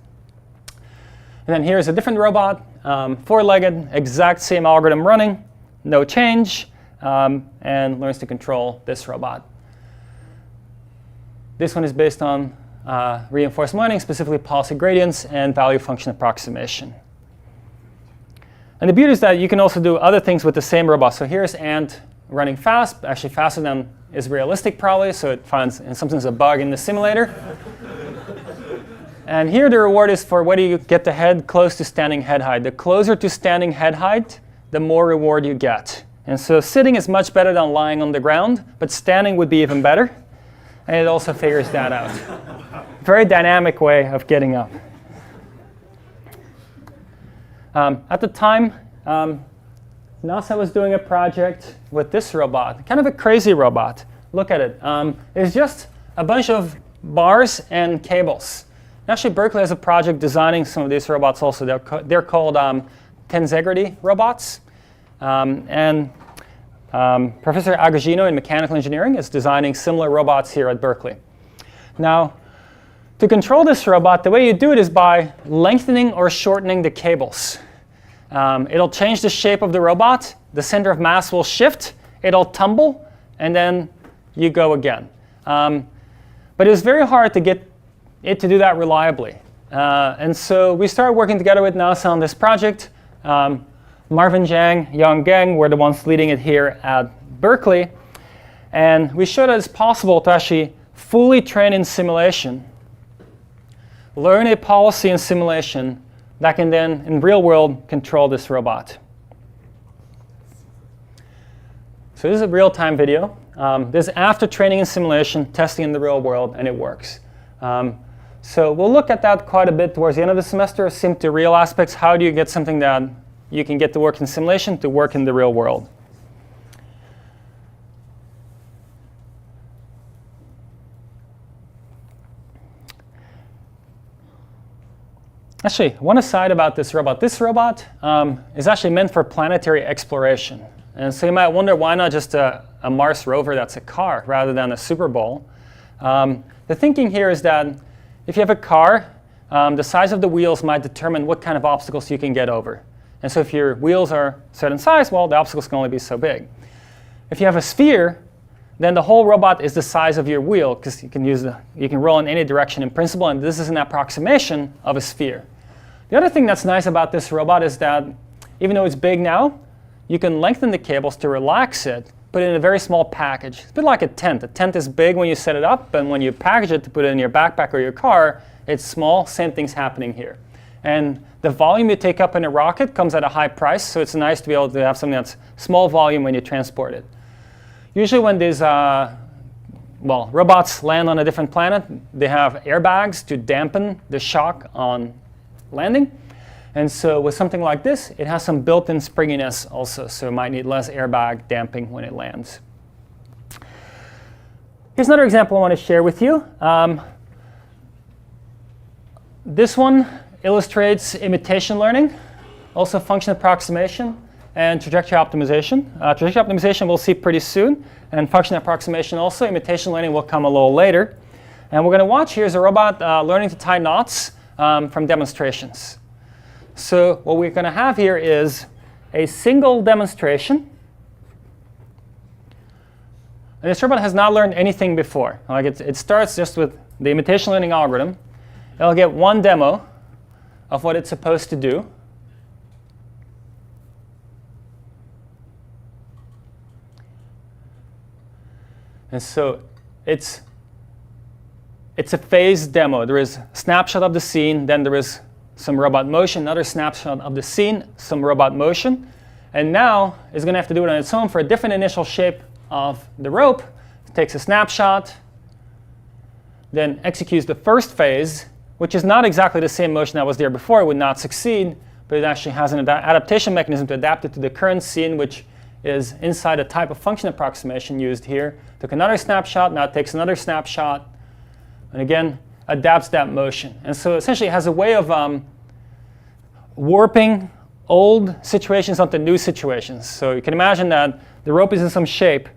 And then here's a different robot, four-legged, exact same algorithm running, no change, and learns to control this robot. This one is based on reinforcement learning, specifically policy gradients and value function approximation. And the beauty is that you can also do other things with the same robot. So here's Ant running fast, actually faster than is realistic probably, so it finds in some sense a bug in the simulator. And here the reward is for whether you get the head close to standing head height. The closer to standing head height, the more reward you get. And so sitting is much better than lying on the ground, but standing would be even better. And it also figures that out. Very dynamic way of getting up. At the time, NASA was doing a project with this robot, kind of a crazy robot. Look at it. It's just a bunch of bars and cables. Actually, Berkeley has a project designing some of these robots also. They're called tensegrity robots. And Professor Agostino in mechanical engineering is designing similar robots here at Berkeley. Now, to control this robot, the way you do it is by lengthening or shortening the cables. It'll change the shape of the robot. The center of mass will shift. It'll tumble, and then you go again. But it was very hard to get it to do that reliably. And so we started working together with NASA on this project. Marvin Zhang, Yang Geng were the ones leading it here at Berkeley. And we showed that it's possible to actually fully train in simulation, learn a policy in simulation that can then, in real world, control this robot. So this is a real-time video. This is after training in simulation, testing in the real world, and it works. So we'll look at that quite a bit towards the end of the semester, sim to real aspects. How do you get something that you can get to work in simulation to work in the real world? Actually, one aside about this robot. This robot is actually meant for planetary exploration. And so you might wonder, why not just a Mars rover that's a car rather than a SUPERBall? The thinking here is that if you have a car, the size of the wheels might determine what kind of obstacles you can get over. And so if your wheels are a certain size, well, the obstacles can only be so big. If you have a sphere, then the whole robot is the size of your wheel, because you can roll in any direction in principle, and this is an approximation of a sphere. The other thing that's nice about this robot is that even though it's big now, you can lengthen the cables to relax it, put it in a very small package. It's a bit like a tent. A tent is big when you set it up, and when you package it to put it in your backpack or your car, it's small. Same thing's happening here. And the volume you take up in a rocket comes at a high price, so it's nice to be able to have something that's small volume when you transport it. Usually when these robots land on a different planet, they have airbags to dampen the shock on landing. And so with something like this, it has some built-in springiness also, so it might need less airbag damping when it lands. Here's another example I want to share with you. This one illustrates imitation learning, also function approximation, and trajectory optimization. Trajectory optimization we'll see pretty soon, and function approximation also. Imitation learning will come a little later. And we're going to watch here is a robot learning to tie knots from demonstrations. So what we're going to have here is a single demonstration. And this robot has not learned anything before. Like it starts just with the imitation learning algorithm. It'll get one demo of what it's supposed to do. And so it's a phased demo. There is a snapshot of the scene, then there is some robot motion, another snapshot of the scene, some robot motion. And now it's going to have to do it on its own for a different initial shape of the rope. It takes a snapshot, then executes the first phase, which is not exactly the same motion that was there before. It would not succeed, but it actually has an adaptation mechanism to adapt it to the current scene, which is inside a type of function approximation used here. Took another snapshot, now it takes another snapshot, and again, adapts that motion. And so essentially it has a way of warping old situations onto new situations. So you can imagine that the rope is in some shape,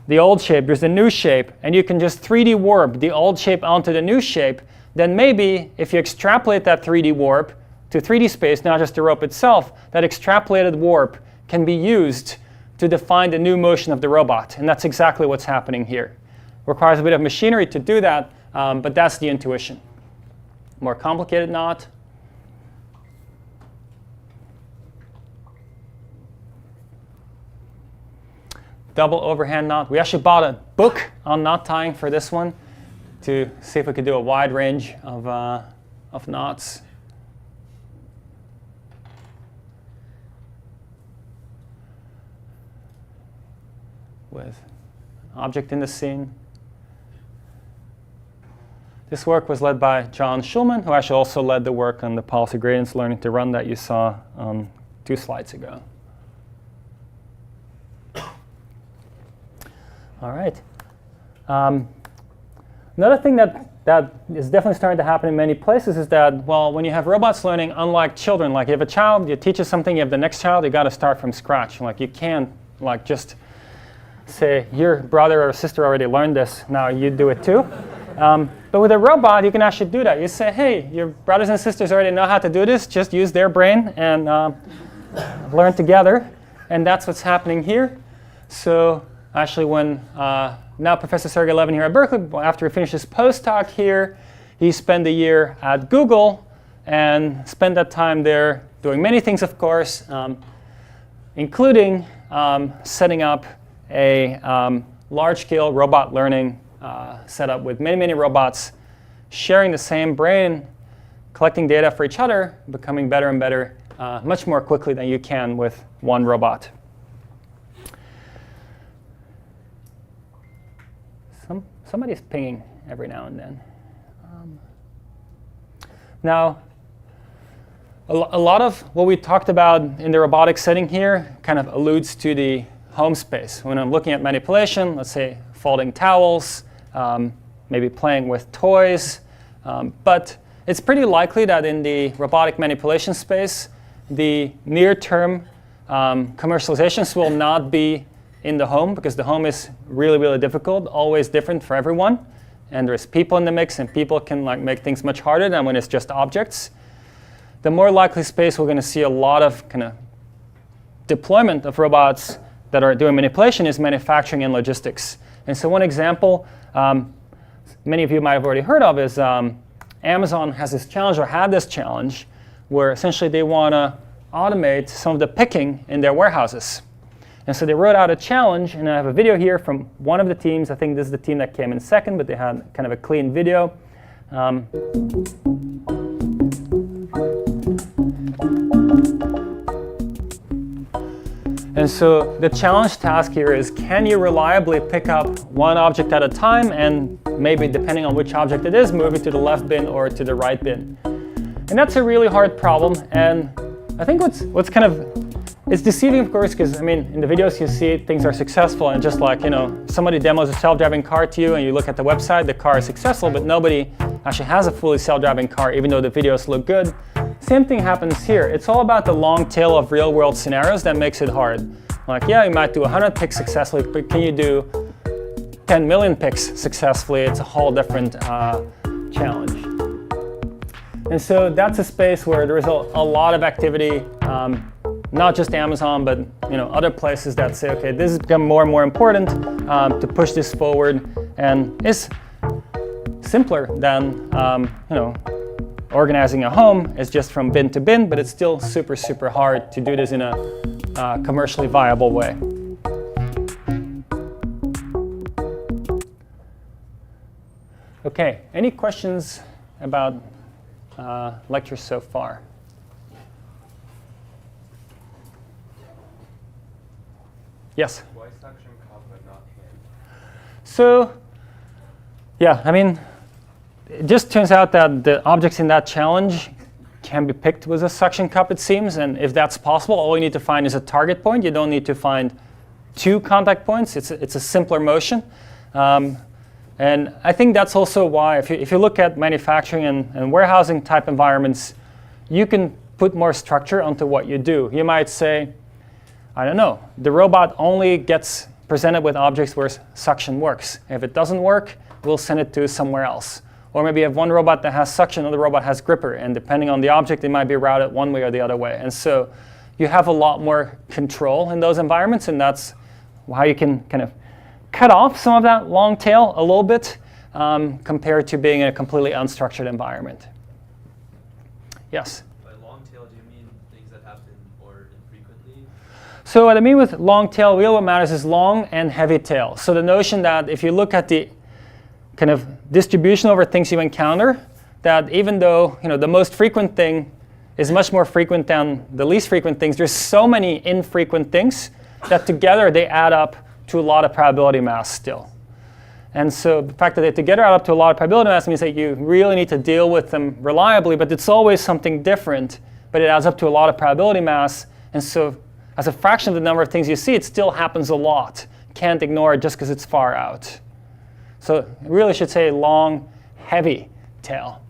the old shape, there's the new shape, and you can just 3D warp the old shape onto the new shape. Then maybe if you extrapolate that 3D warp to 3D space, not just the rope itself, that extrapolated warp can be used to define the new motion of the robot. And that's exactly what's happening here. Requires a bit of machinery to do that, but that's the intuition. More complicated knot. Double overhand knot. We actually bought a book on knot tying for this one to see if we could do a wide range of knots. With object in the scene. This work was led by John Schulman, who actually also led the work on the policy gradients learning to run that you saw 2 slides ago. All right. Another thing that is definitely starting to happen in many places is that, well, when you have robots learning, unlike children, like you have a child, you teach it something, you have the next child, you got to start from scratch. Like you can't like just say, your brother or sister already learned this, now you do it too. But with a robot, you can actually do that. You say, hey, your brothers and sisters already know how to do this, just use their brain and learn together. And that's what's happening here. So actually when now Professor Sergey Levin here at Berkeley, after he finished his postdoc here, he spent a year at Google and spent that time there doing many things, of course, including setting up a large-scale robot learning setup with many, many robots sharing the same brain, collecting data for each other, becoming better and better much more quickly than you can with one robot. Somebody's pinging every now and then. Now, a lot of what we talked about in the robotics setting here kind of alludes to the home space. When I'm looking at manipulation, let's say folding towels, maybe playing with toys. But it's pretty likely that in the robotic manipulation space, the near-term commercializations will not be in the home, because the home is really, really difficult, always different for everyone. And there's people in the mix, and people can like make things much harder than when it's just objects. The more likely space we're going to see a lot of kind of deployment of robots that are doing manipulation is manufacturing and logistics. And so one example many of you might have already heard of is Amazon has this challenge, or had this challenge, where essentially they want to automate some of the picking in their warehouses. And so they wrote out a challenge, and I have a video here from one of the teams. I think this is the team that came in second, but they had kind of a clean video. And so the challenge task here is, can you reliably pick up one object at a time, and maybe depending on which object it is, move it to the left bin or to the right bin? And that's a really hard problem. And I think what's kind of, it's deceiving, of course, because I mean, in the videos you see things are successful, and just like, you know, somebody demos a self-driving car to you and you look at the website, the car is successful, but nobody actually has a fully self-driving car, even though the videos look good. Same thing happens here. It's all about the long tail of real-world scenarios that makes it hard. Like, yeah, you might do 100 picks successfully, but can you do 10 million picks successfully? It's a whole different challenge. And so that's a space where there is a lot of activity, not just Amazon, but other places that say, okay, this has become more and more important to push this forward, and is simpler than organizing a home. It's just from bin to bin, but it's still super, super hard to do this in a commercially viable way. Okay, any questions about lectures so far? Yes? Why suction cup but not hand? So, yeah, I mean, it just turns out that the objects in that challenge can be picked with a suction cup, it seems. And if that's possible, all you need to find is a target point. You don't need to find 2 contact points. It's a simpler motion. And I think that's also why, if you look at manufacturing and warehousing type environments, you can put more structure onto what you do. You might say, I don't know, the robot only gets presented with objects where suction works. If it doesn't work, we'll send it to somewhere else. Or maybe you have one robot that has suction, another robot has gripper, and depending on the object, it might be routed one way or the other way. And so you have a lot more control in those environments, and that's how you can kind of cut off some of that long tail a little bit compared to being in a completely unstructured environment. Yes? By long tail, do you mean things that happen more infrequently? So what I mean with long tail, really what matters is long and heavy tail. So the notion that if you look at the kind of distribution over things you encounter, that even though the most frequent thing is much more frequent than the least frequent things, there's so many infrequent things that together they add up to a lot of probability mass still. And so the fact that they together add up to a lot of probability mass means that you really need to deal with them reliably, but it's always something different, but it adds up to a lot of probability mass. And so as a fraction of the number of things you see, it still happens a lot. Can't ignore it just because it's far out. So it really should say long, heavy tail.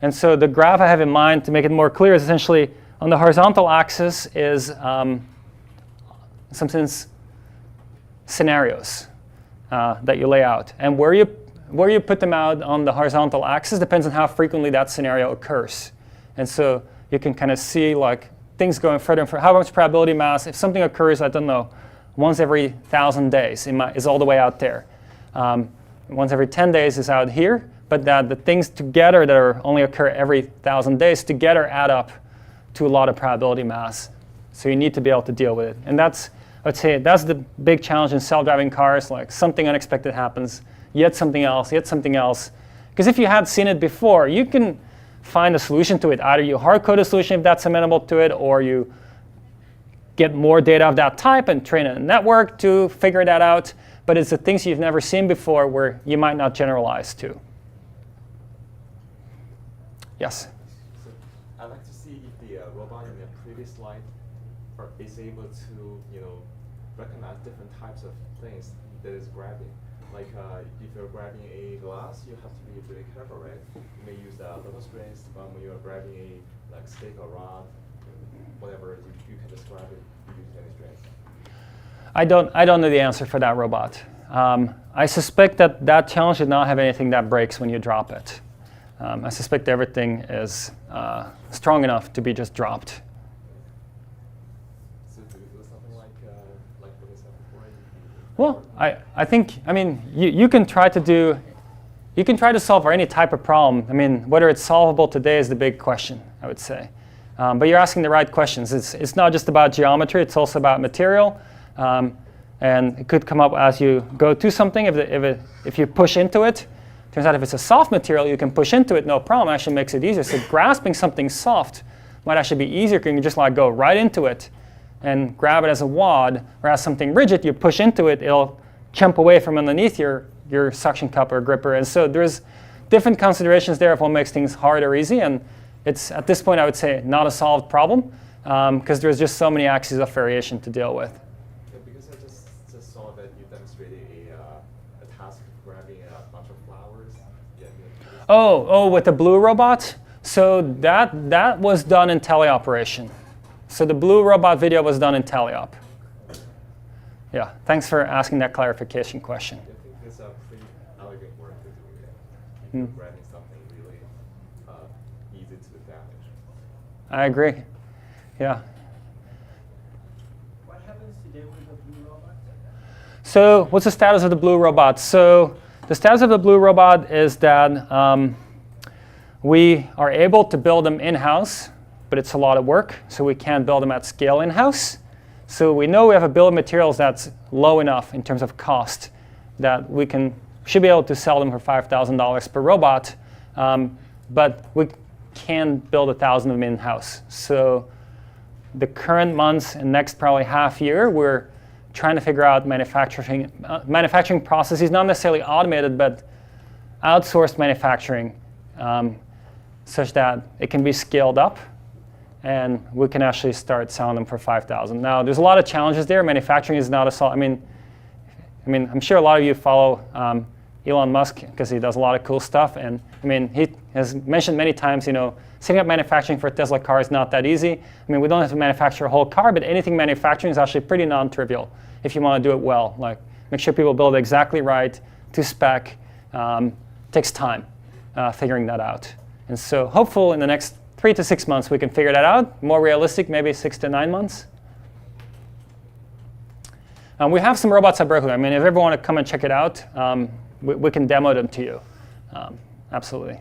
And so the graph I have in mind to make it more clear is essentially on the horizontal axis is some scenarios that you lay out. And where you put them out on the horizontal axis depends on how frequently that scenario occurs. And so you can kind of see like things going further and further. How much probability mass, if something occurs, I don't know, once every 1,000 days is all the way out there. Once every 10 days is out here. But that the things together that are only occur every 1,000 days together add up to a lot of probability mass. So you need to be able to deal with it. And that's, I would say, that's the big challenge in self-driving cars. Like something unexpected happens, yet something else, yet something else. Because if you had seen it before, you can find a solution to it. Either you hard-code a solution if that's amenable to it, or you get more data of that type and train a network to figure that out. But it's the things you've never seen before where you might not generalize to. Yes? So I'd like to see if the robot in the previous slide is able to, recognize different types of things that is grabbing. Like if you're grabbing a glass, you have to be really careful, right? You may use little strings, but when you're grabbing a stick or rod, whatever, you can just grab it using any strings. I don't know the answer for that robot. I suspect that challenge did not have anything that breaks when you drop it. I suspect everything is strong enough to be just dropped. So do we do something like what we said before? Well, I think, you can try to solve for any type of problem. I mean, whether it's solvable today is the big question, I would say. But you're asking the right questions. It's not just about geometry, it's also about material. And it could come up as you go to something. If you push into it, turns out if it's a soft material, you can push into it, no problem. It actually makes it easier. So grasping something soft might actually be easier because you can just like go right into it and grab it as a wad. Whereas something rigid, you push into it, it'll jump away from underneath your suction cup or gripper. And so there's different considerations there of what makes things hard or easy. And it's, at this point, I would say, not a solved problem because there's just so many axes of variation to deal with. Yeah, because I just saw that you demonstrated a task of grabbing a bunch of flowers. Yeah, Oh, with the blue robot? So that was done in teleoperation. So the blue robot video was done in teleop. Yeah, thanks for asking that clarification question. I think it's a pretty elegant work to do it. If you're grabbing something really easy to damage. I agree. Yeah. What happens today with the blue robot? So what's the status of the blue robot? So the status of the blue robot is that we are able to build them in-house, but it's a lot of work, so we can't build them at scale in-house. So we know we have a bill of materials that's low enough in terms of cost that we should be able to sell them for $5,000 per robot, but we can't build 1,000 of them in-house. So the current months and next probably half year, we're trying to figure out manufacturing processes, not necessarily automated, but outsourced manufacturing, such that it can be scaled up and we can actually start selling them for $5,000. Now, there's a lot of challenges there. Manufacturing is not a solve. I mean, I'm sure a lot of you follow Elon Musk because he does a lot of cool stuff. And he has mentioned many times, setting up manufacturing for a Tesla car is not that easy. We don't have to manufacture a whole car, but anything manufacturing is actually pretty non-trivial if you want to do it well. Like, make sure people build it exactly right to spec. Takes time figuring that out. And so hopefully in the next 3 to 6 months we can figure that out. More realistic, maybe 6 to 9 months. We have some robots at Berkeley. If you ever want to come and check it out, we can demo them to you. Absolutely.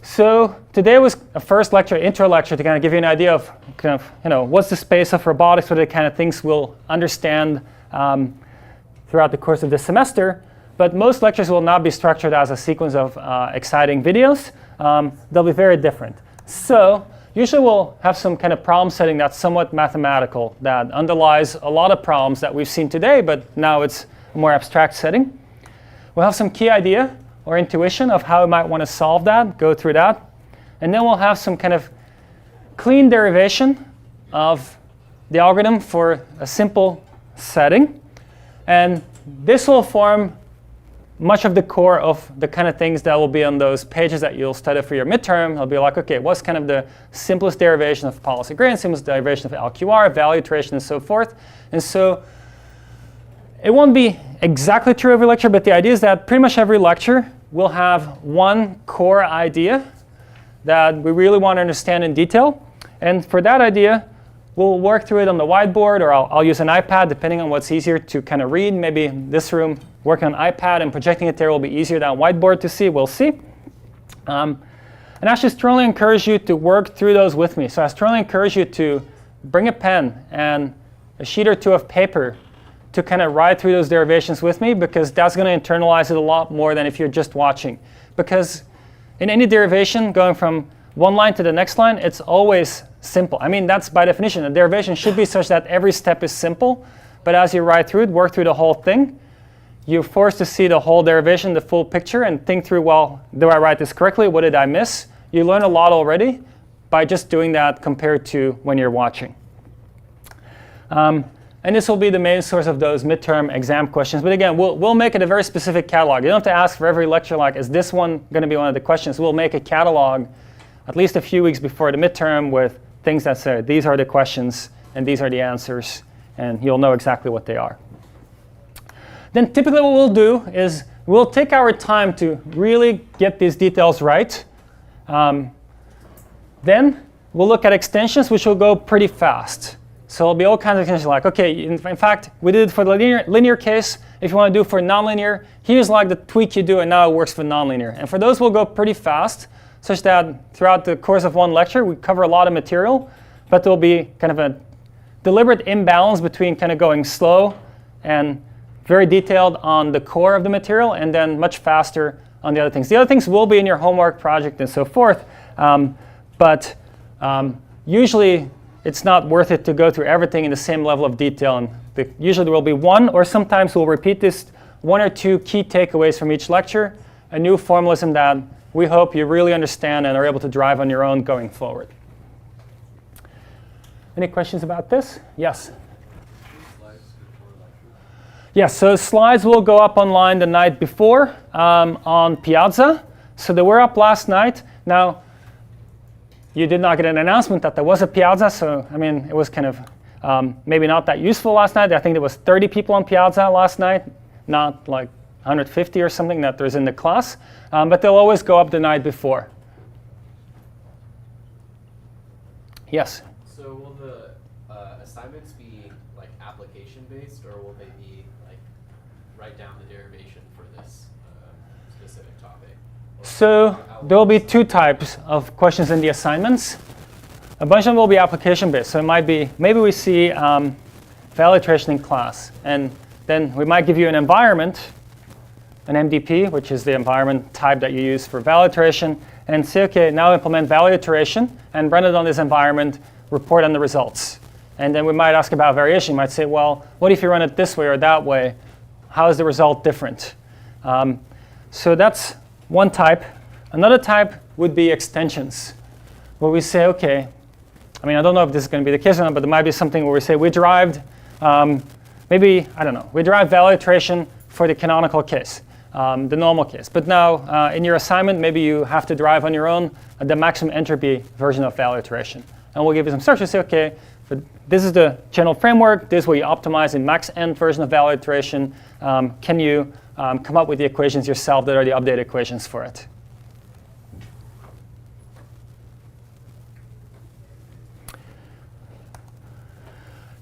So today was a first lecture, intro lecture, to kind of give you an idea of what's the space of robotics, what are the kind of things we'll understand throughout the course of this semester. But most lectures will not be structured as a sequence of exciting videos. They'll be very different. So usually we'll have some kind of problem setting that's somewhat mathematical, that underlies a lot of problems that we've seen today, but now it's a more abstract setting. We'll have some key idea or intuition of how we might want to solve that, go through that. And then we'll have some kind of clean derivation of the algorithm for a simple setting. And this will form much of the core of the kind of things that will be on those pages that you'll study for your midterm. It'll be like, okay, what's kind of the simplest derivation of policy gradient, simplest derivation of LQR, value iteration, and so forth. And so it won't be exactly true every lecture, but the idea is that pretty much every lecture will have one core idea that we really want to understand in detail. And for that idea, we'll work through it on the whiteboard, or I'll use an iPad, depending on what's easier to kind of read. Maybe in this room, working on iPad and projecting it there will be easier than whiteboard to see. We'll see. And I should strongly encourage you to work through those with me. So I strongly encourage you to bring a pen and a sheet or two of paper to kind of ride through those derivations with me, because that's going to internalize it a lot more than if you're just watching. Because in any derivation, going from one line to the next line, it's always simple. I mean, that's by definition. A derivation should be such that every step is simple. But as you ride through it, work through the whole thing, you're forced to see the whole derivation, the full picture, and think through, well, do I write this correctly? What did I miss? You learn a lot already by just doing that compared to when you're watching. And this will be the main source of those midterm exam questions. But again, we'll make it a very specific catalog. You don't have to ask for every lecture like, is this one going to be one of the questions? We'll make a catalog at least a few weeks before the midterm with things that say, these are the questions, and these are the answers, and you'll know exactly what they are. Then typically what we'll do is we'll take our time to really get these details right. Then we'll look at extensions, which will go pretty fast. So it'll be all kinds of extensions like, okay, in fact, we did it for the linear case. If you want to do it for nonlinear, here's like the tweak you do, and now it works for nonlinear. And for those, we'll go pretty fast, such that throughout the course of one lecture, we cover a lot of material, but there'll be kind of a deliberate imbalance between kind of going slow and very detailed on the core of the material, and then much faster on the other things. The other things will be in your homework project and so forth, but usually it's not worth it to go through everything in the same level of detail. And usually there will be one, or sometimes we'll repeat this, one or two key takeaways from each lecture, a new formalism that we hope you really understand and are able to drive on your own going forward. Any questions about this? Yes? Yes, so slides will go up online the night before on Piazza. So they were up last night. Now, you did not get an announcement that there was a Piazza, so I mean, it was kind of maybe not that useful last night. I think there was 30 people on Piazza last night, not like 150 or something that there's in the class. But they'll always go up the night before. Yes? So will the assignments be like application-based, or will they be like write down the derivation for this specific topic? So there will be two types of questions in the assignments. A bunch of them will be application-based. So it might be, maybe we see value iteration in class. And then we might give you an environment, an MDP, which is the environment type that you use for value iteration, and say, OK, now implement value iteration and run it on this environment, report on the results. And then we might ask about variation. You might say, well, what if you run it this way or that way? How is the result different? So that's one type. Another type would be extensions, where we say, OK, I mean, I don't know if this is going to be the case or not, but there might be something where we say we derived, maybe, I don't know, we derived value iteration for the canonical case, the normal case. But now, in your assignment, maybe you have to derive on your own the maximum entropy version of value iteration. And we'll give you some structure. Say, OK, but this is the general framework. This is where you optimize in max end version of value iteration. Can you come up with the equations yourself that are the updated equations for it?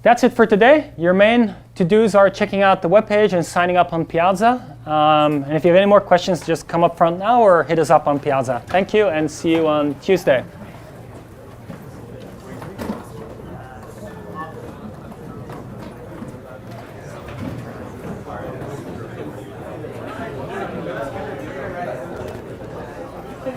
That's it for today. Your main to-dos are checking out the webpage and signing up on Piazza. And if you have any more questions, just come up front now or hit us up on Piazza. Thank you, and see you on Tuesday.